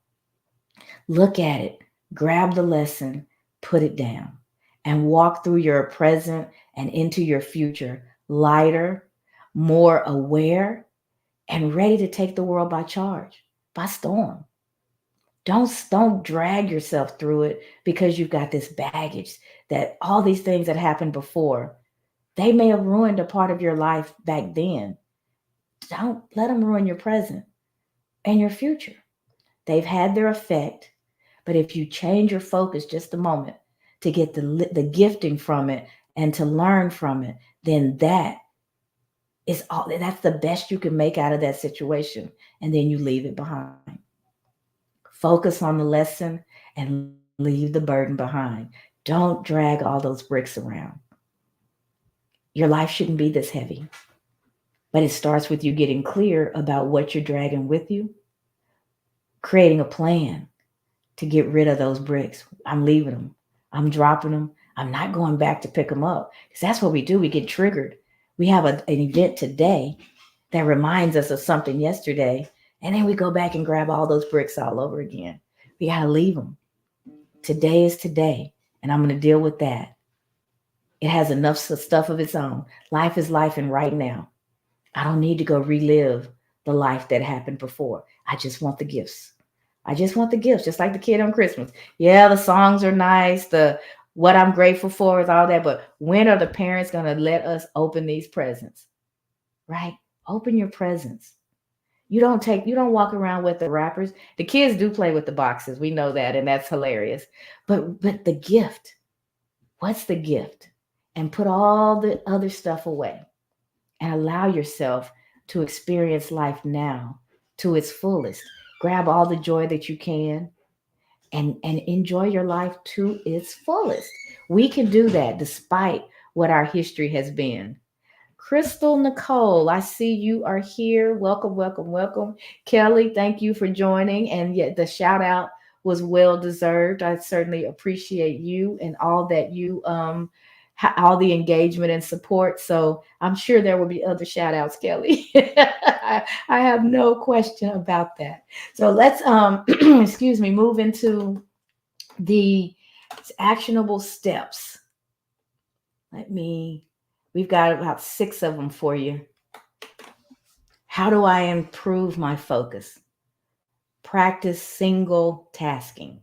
Look at it, grab the lesson, put it down, and walk through your present and into your future lighter, more aware, and ready to take the world by charge, by storm. Don't drag yourself through it because you've got this baggage that all these things that happened before, they may have ruined a part of your life back then. Don't let them ruin your present and your future. They've had their effect. But if you change your focus just a moment to get the gifting from it and to learn from it, then that's the best you can make out of that situation. And then you leave it behind. Focus on the lesson and leave the burden behind. Don't drag all those bricks around. Your life shouldn't be this heavy, but it starts with you getting clear about what you're dragging with you, creating a plan to get rid of those bricks. I'm leaving them. I'm dropping them. I'm not going back to pick them up, because that's what we do. We get triggered. We have an event today that reminds us of something yesterday, and then we go back and grab all those bricks all over again. We got to leave them. Today is today, and I'm going to deal with that. It has enough stuff of its own. Life is life, and right now, I don't need to go relive the life that happened before. I just want the gifts. I just want the gifts, just like the kid on Christmas. Yeah, the songs are nice. The what I'm grateful for is all that. But when are the parents going to let us open these presents? Right? Open your presents. You don't walk around with the wrappers. The kids do play with the boxes. We know that, and that's hilarious. But the gift, what's the gift? And put all the other stuff away and allow yourself to experience life now to its fullest. Grab all the joy that you can. and enjoy your life to its fullest. We can do that despite what our history has been. Crystal Nicole, I see you are here. Welcome, welcome, welcome. Kelly, thank you for joining. And yet the shout out was well deserved. I certainly appreciate you and all that you all the engagement and support. So I'm sure there will be other shout outs, Kelly. I have no question about that. So let's excuse me, move into the actionable steps. Let me, we've got about 6 of them for you. How do I improve my focus? Practice single tasking.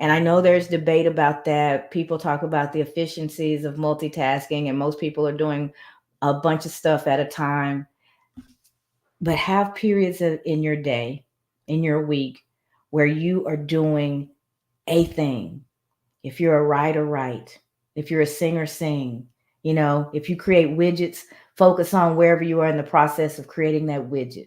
And I know there's debate about that. People talk about the efficiencies of multitasking, and most people are doing a bunch of stuff at a time. But have periods in your day, in your week, where you are doing a thing. If you're a writer, write. If you're a singer, sing. You know, if you create widgets, focus on wherever you are in the process of creating that widget.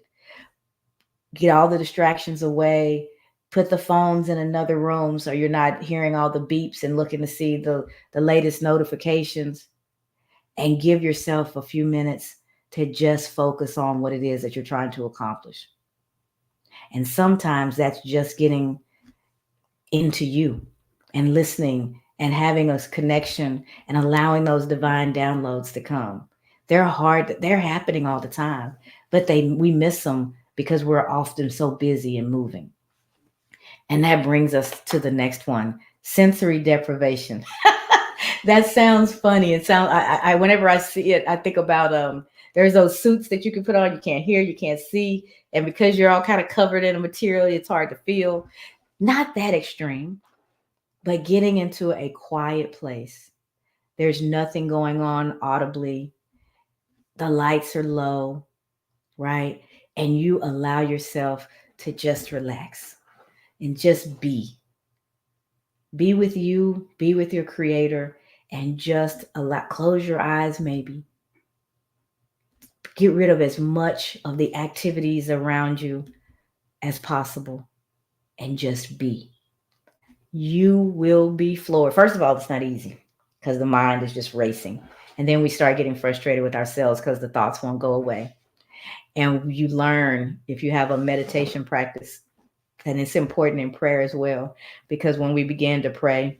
Get all the distractions away. Put the phones in another room so you're not hearing all the beeps and looking to see the latest notifications. And give yourself a few minutes to just focus on what it is that you're trying to accomplish. And sometimes that's just getting into you and listening and having a connection and allowing those divine downloads to come. They're hard, they're happening all the time, but we miss them because we're often so busy and moving. And that brings us to the next one, sensory deprivation. That sounds funny. It sounds I whenever I see it, I think about there's those suits that you can put on, you can't hear, you can't see, and because you're all kind of covered in a material, it's hard to feel. Not that extreme, but getting into a quiet place. There's nothing going on audibly. The lights are low, right? And you allow yourself to just relax and just be. Be with you, be with your creator, and just close your eyes maybe. Get rid of as much of the activities around you as possible and just be. You will be floored. First of all, it's not easy because the mind is just racing. And then we start getting frustrated with ourselves because the thoughts won't go away. And you learn if you have a meditation practice, and it's important in prayer as well, because when we begin to pray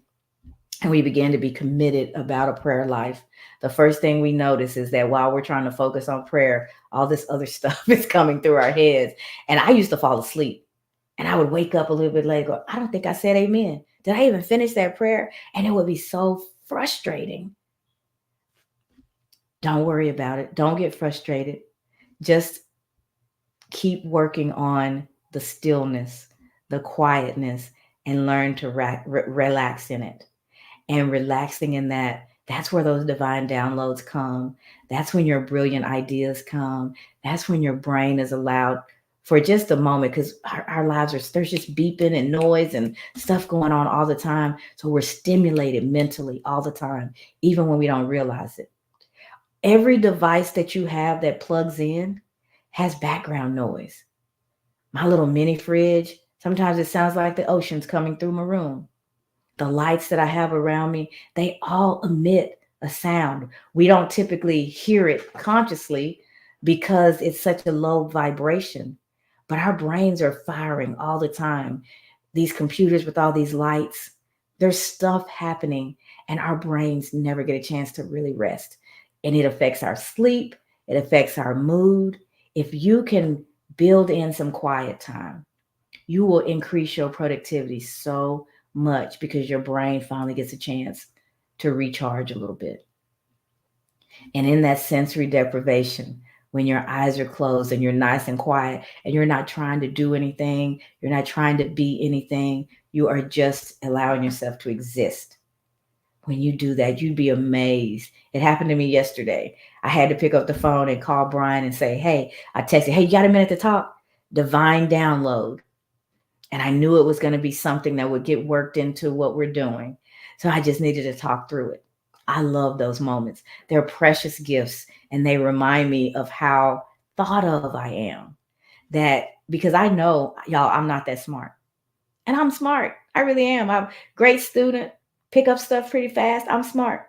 and we begin to be committed about a prayer life, the first thing we notice is that while we're trying to focus on prayer, all this other stuff is coming through our heads. And I used to fall asleep. And I would wake up a little bit later, go, I don't think I said amen. Did I even finish that prayer? And it would be so frustrating. Don't worry about it. Don't get frustrated. Just keep working on the stillness, the quietness, and learn to relax in it. And relaxing in that, that's where those divine downloads come. That's when your brilliant ideas come. That's when your brain is allowed for just a moment, because our lives there's just beeping and noise and stuff going on all the time. So we're stimulated mentally all the time, even when we don't realize it. Every device that you have that plugs in has background noise. My little mini fridge, sometimes it sounds like the ocean's coming through my room. The lights that I have around me, they all emit a sound. We don't typically hear it consciously because it's such a low vibration, but our brains are firing all the time. These computers with all these lights, there's stuff happening, and our brains never get a chance to really rest. And it affects our sleep, it affects our mood. If you can build in some quiet time, you will increase your productivity so much because your brain finally gets a chance to recharge a little bit. And in that sensory deprivation, when your eyes are closed and you're nice and quiet and you're not trying to do anything, you're not trying to be anything, you are just allowing yourself to exist. When you do that, you'd be amazed. It happened to me yesterday. I had to pick up the phone and call Brian and say, hey, I texted, hey, you got a minute to talk? Divine download. And I knew it was going to be something that would get worked into what we're doing. So I just needed to talk through it. I love those moments. They're precious gifts, and they remind me of how thought of I am. That because I know, y'all, I'm not that smart. And I'm smart. I really am. I'm a great student, pick up stuff pretty fast. I'm smart,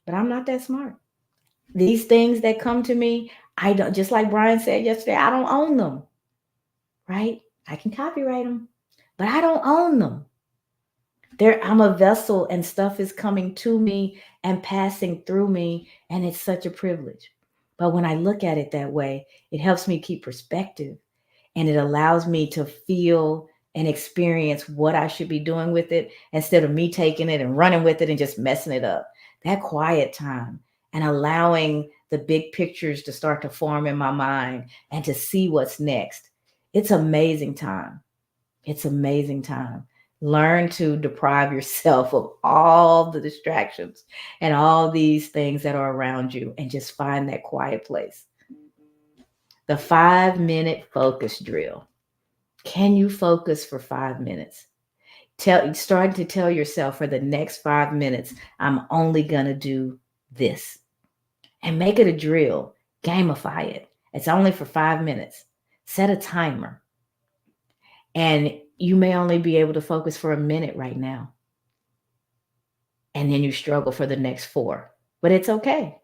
but I'm not that smart. These things that come to me, I don't, just like Brian said yesterday, I don't own them, right? I can copyright them, but I don't own them. I'm a vessel and stuff is coming to me and passing through me, and it's such a privilege. But when I look at it that way, it helps me keep perspective, and it allows me to feel and experience what I should be doing with it instead of me taking it and running with it and just messing it up. That quiet time and allowing the big pictures to start to form in my mind and to see what's next. It's amazing time. It's amazing time. Learn to deprive yourself of all the distractions and all these things that are around you and just find that quiet place. The 5 minute focus drill. Can you focus for 5 minutes? Starting to tell yourself for the next 5 minutes, I'm only gonna do this. And make it a drill. Gamify it. It's only for 5 minutes. Set a timer. And you may only be able to focus for a minute right now. And then you struggle for the next four. But it's okay.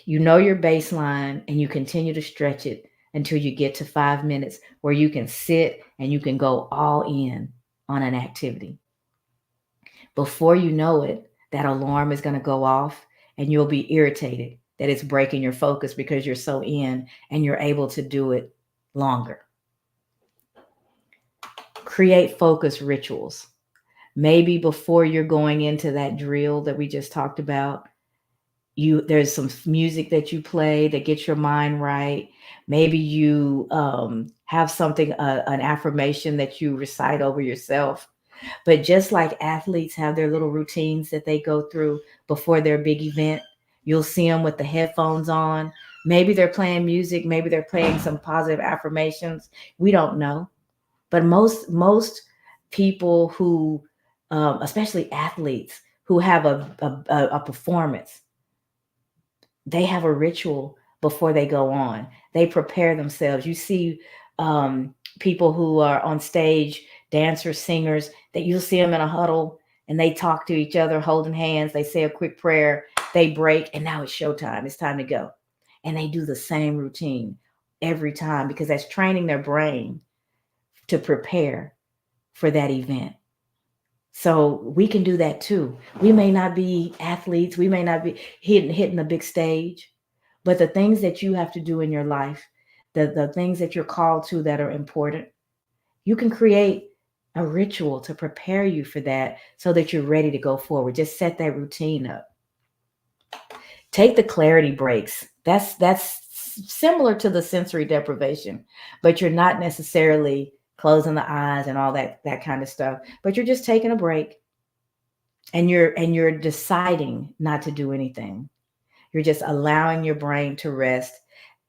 You know your baseline and you continue to stretch it until you get to 5 minutes where you can sit and you can go all in on an activity. Before you know it, that alarm is going to go off and you'll be irritated that it's breaking your focus because you're so in and you're able to do it longer. Create focus rituals. Maybe before you're going into that drill that we just talked about, there's some music that you play that gets your mind right. Maybe you have something, an affirmation that you recite over yourself. But just like athletes have their little routines that they go through before their big event, you'll see them with the headphones on. Maybe they're playing music, maybe they're playing some positive affirmations. We don't know. But most people who, especially athletes who have a performance, they have a ritual before they go on. They prepare themselves. You see people who are on stage, dancers, singers, that you'll see them in a huddle and they talk to each other, holding hands. They say a quick prayer, they break, and now it's showtime. It's time to go. And they do the same routine every time because that's training their brain to prepare for that event. So we can do that too. We may not be athletes, we may not be hitting a big stage, but the things that you have to do in your life, the things that you're called to that are important, you can create a ritual to prepare you for that so that you're ready to go forward. Just set that routine up. Take the clarity breaks. That's similar to the sensory deprivation, but you're not necessarily closing the eyes and all that kind of stuff, but you're just taking a break and you're deciding not to do anything. You're just allowing your brain to rest.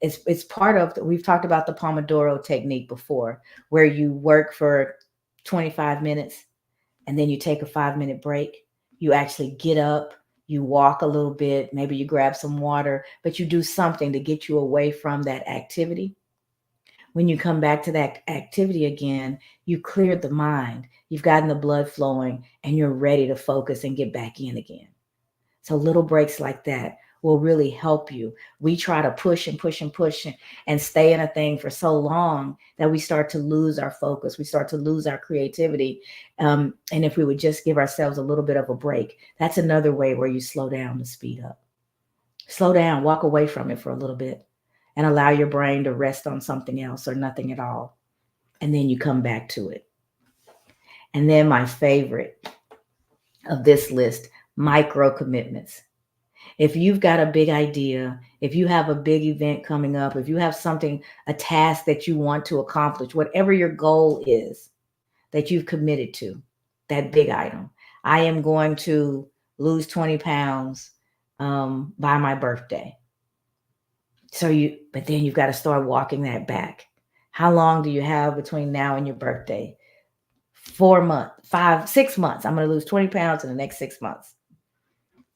It's part of we've talked about the Pomodoro technique before, where you work for 25 minutes and then you take a 5 minute break. You actually get up, you walk a little bit, maybe you grab some water, but you do something to get you away from that activity. When you come back to that activity again, you cleared the mind, you've gotten the blood flowing, and you're ready to focus and get back in again. So little breaks like that will really help you. We try to push and push and push and stay in a thing for so long that we start to lose our focus. We start to lose our creativity. And if we would just give ourselves a little bit of a break, that's another way where you slow down to speed up. Slow down, walk away from it for a little bit and allow your brain to rest on something else or nothing at all. And then you come back to it. And then my favorite of this list, micro commitments. If you've got a big idea, if you have a big event coming up, if you have something, a task that you want to accomplish, whatever your goal is that you've committed to, that big item. I am going to lose 20 pounds by my birthday. But then you've got to start walking that back. How long do you have between now and your birthday? 4 months, 6 months. I'm going to lose 20 pounds in the next 6 months.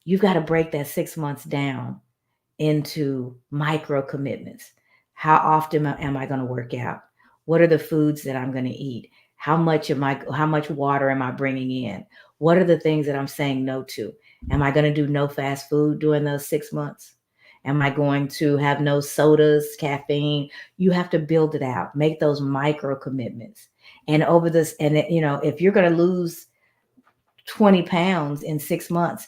You've got to break that 6 months down into micro commitments. How often am I going to work out? What are the foods that I'm going to eat? How much water am I bringing in? What are the things that I'm saying no to? Am I going to do no fast food during those 6 months? Am I going to have no sodas, caffeine? You have to build it out, make those micro commitments. And over this, and if you're going to lose 20 pounds in 6 months,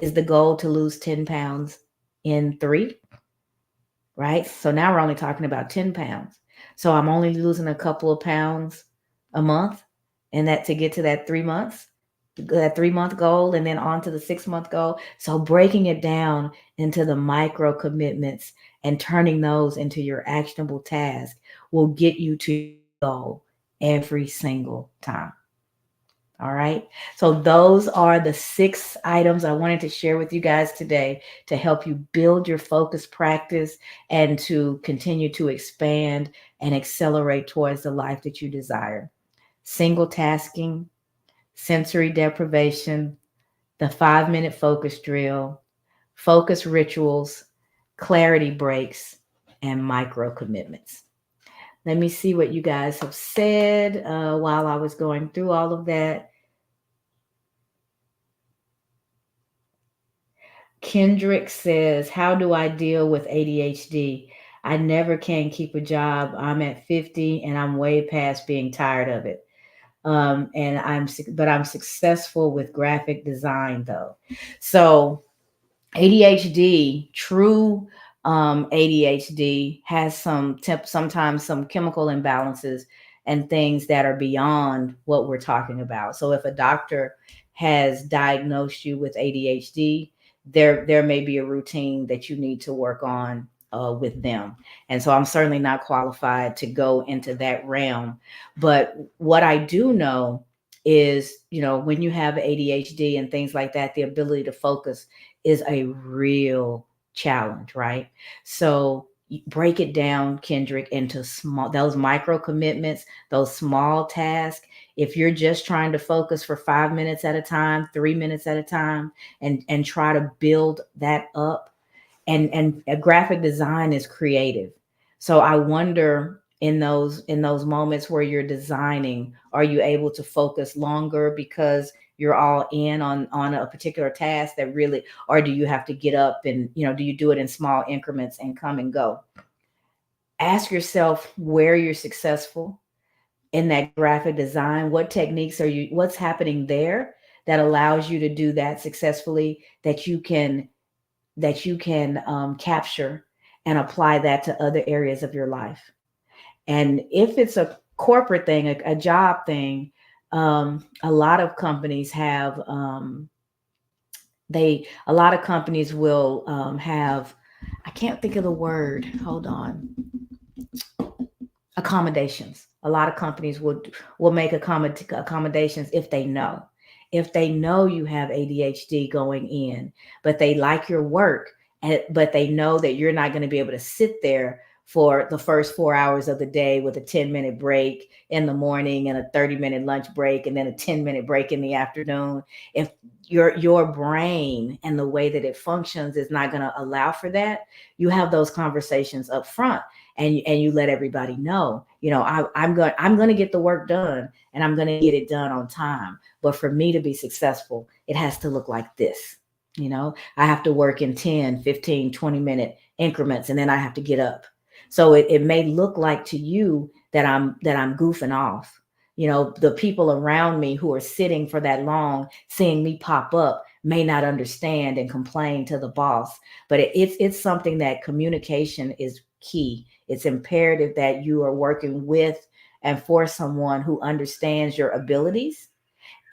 is the goal to lose 10 pounds in three? Right? So now we're only talking about 10 pounds. So I'm only losing a couple of pounds a month, and that to get to that 3 month goal, and then on to the 6 month goal. So breaking it down into the micro commitments and turning those into your actionable task will get you to your goal every single time. All right. So those are the 6 items I wanted to share with you guys today to help you build your focus practice and to continue to expand and accelerate towards the life that you desire. Single tasking, sensory deprivation, the 5 minute focus drill, focus rituals, clarity breaks, and micro commitments. Let me see what you guys have said while I was going through all of that. Kendrick says, how do I deal with ADHD? I never can keep a job. I'm at 50 and I'm way past being tired of it. But I'm successful with graphic design though. So ADHD, true ADHD has sometimes some chemical imbalances and things that are beyond what we're talking about. So if a doctor has diagnosed you with ADHD, there may be a routine that you need to work on with them. And so I'm certainly not qualified to go into that realm. But what I do know is, when you have ADHD and things like that, the ability to focus is a real challenge, right? So break it down, Kendrick, into those micro commitments, those small tasks. If you're just trying to focus for 5 minutes at a time, 3 minutes at a time, and try to build that up, and a graphic design is creative. So I wonder, in those moments where you're designing, are you able to focus longer because you're all in on a particular task that really, or do you have to get up and, do you do it in small increments and come and go? Ask yourself where you're successful in that graphic design. What's happening there that allows you to do that successfully, that you can capture and apply that to other areas of your life. And if it's a corporate thing, a job thing, a lot of companies have a lot of companies will have, I can't think of the word. Hold on. Accommodations. A lot of companies will make accommodations if they know you have ADHD going in, but they like your work, but they know that you're not going to be able to sit there for the first 4 hours of the day with a 10-minute break in the morning and a 30-minute lunch break and then a 10-minute break in the afternoon. If your brain and the way that it functions is not going to allow for that, you have those conversations up front, and you let everybody know, I'm going to get the work done, and I'm going to get it done on time. But for me to be successful, it has to look like this. I have to work in 10, 15, 20-minute increments, and then I have to get up. So it may look like to you that I'm goofing off. The people around me who are sitting for that long, seeing me pop up, may not understand and complain to the boss. But it's something that communication is key. It's imperative that you are working with and for someone who understands your abilities,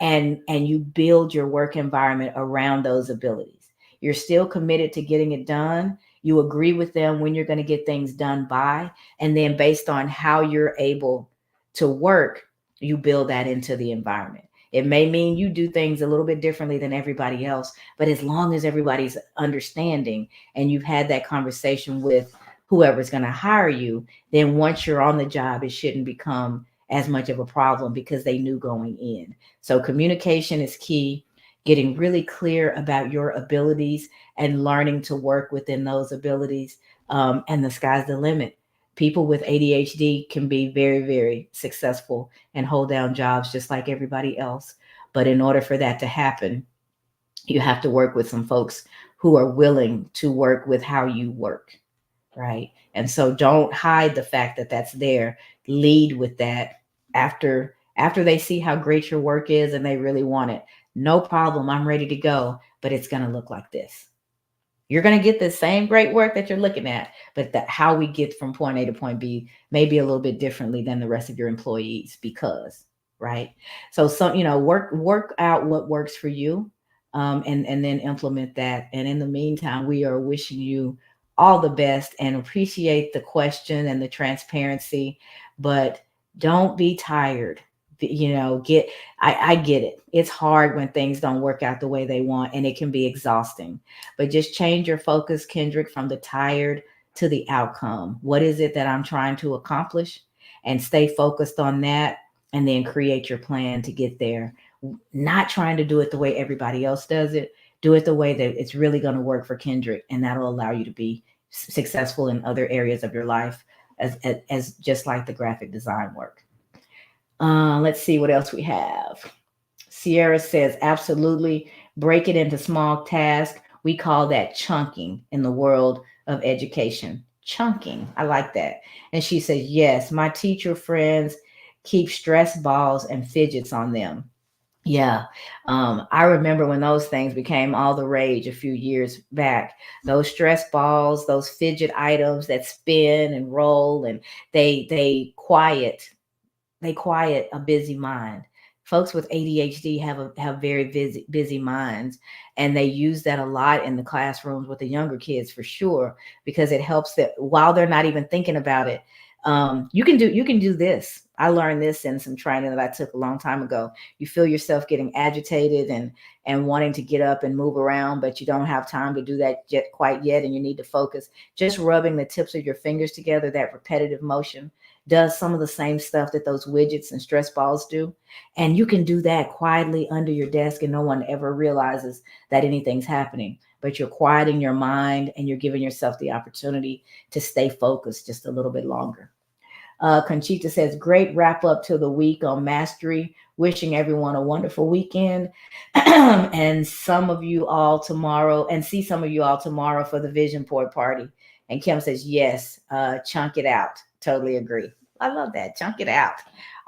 and you build your work environment around those abilities. You're still committed to getting it done. You agree with them when you're going to get things done by, and then based on how you're able to work, you build that into the environment. It may mean you do things a little bit differently than everybody else, but as long as everybody's understanding and you've had that conversation with whoever's going to hire you, then once you're on the job, it shouldn't become as much of a problem because they knew going in. So communication is key. Getting really clear about your abilities and learning to work within those abilities. And the sky's the limit. People with ADHD can be very, very successful and hold down jobs just like everybody else. But in order for that to happen, you have to work with some folks who are willing to work with how you work, right? And so don't hide the fact that that's there. Lead with that after they see how great your work is and they really want it. No problem, I'm ready to go, but it's going to look like this. You're going to get the same great work that you're looking at, but that how we get from point A to point B may be a little bit differently than the rest of your employees because, right? So some, work out what works for you, and then implement that. And in the meantime, we are wishing you all the best and appreciate the question and the transparency, but don't be tired. Get I get it. It's hard when things don't work out the way they want, and it can be exhausting, but just change your focus, Kendrick, from the tired to the outcome. What is it that I'm trying to accomplish? And stay focused on that, and then create your plan to get there. Not trying to do it the way everybody else does it. Do it the way that it's really going to work for Kendrick, and that'll allow you to be successful in other areas of your life, as just like the graphic design work. Let's see what else we have. Sierra says, absolutely. Break it into small tasks. We call that chunking in the world of education. Chunking. I like that. And she says, yes, my teacher friends keep stress balls and fidgets on them. Yeah. I remember when those things became all the rage a few years back. Those stress balls, those fidget items that spin and roll, and they quiet a busy mind. Folks with ADHD have very busy minds, and they use that a lot in the classrooms with the younger kids for sure, because it helps that while they're not even thinking about it. You can do this. I learned this in some training that I took a long time ago. You feel yourself getting agitated and wanting to get up and move around, but you don't have time to do that yet quite yet, and you need to focus. Just rubbing the tips of your fingers together, that repetitive motion, does some of the same stuff that those widgets and stress balls do. And you can do that quietly under your desk, and no one ever realizes that anything's happening. But you're quieting your mind, and you're giving yourself the opportunity to stay focused just a little bit longer. Conchita says, great wrap up to the week on mastery. Wishing everyone a wonderful weekend. And some of you all tomorrow, and see some of you all tomorrow for the vision board party. And Kim says, yes, chunk it out. Totally agree. I love that. Chunk it out.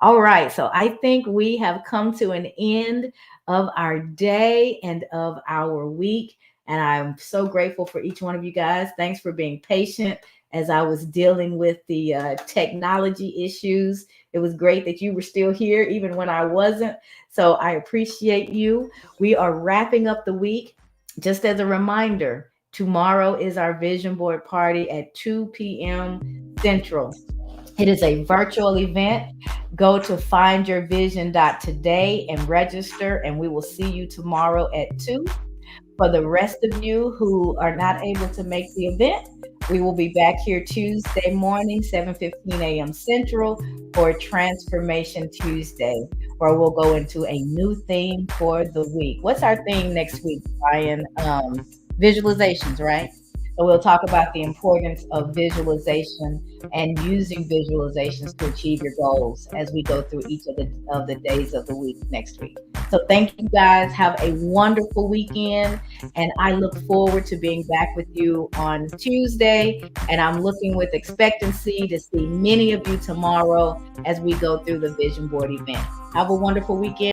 All right. So I think we have come to an end of our day and of our week. And I'm so grateful for each one of you guys. Thanks for being patient as I was dealing with the technology issues. It was great that you were still here, even when I wasn't. So I appreciate you. We are wrapping up the week. Just as a reminder, tomorrow is our vision board party at 2 p.m. Central. It is a virtual event. Go to findyourvision.today and register, and we will see you tomorrow at 2. For the rest of you who are not able to make the event, we will be back here Tuesday morning, 7:15 a.m. Central, for Transformation Tuesday, where we'll go into a new theme for the week. What's our theme next week, Brian? Visualizations, right? So we'll talk about the importance of visualization and using visualizations to achieve your goals as we go through each of the days of the week next week. So thank you guys. Have a wonderful weekend. And I look forward to being back with you on Tuesday. And I'm looking with expectancy to see many of you tomorrow as we go through the vision board event. Have a wonderful weekend.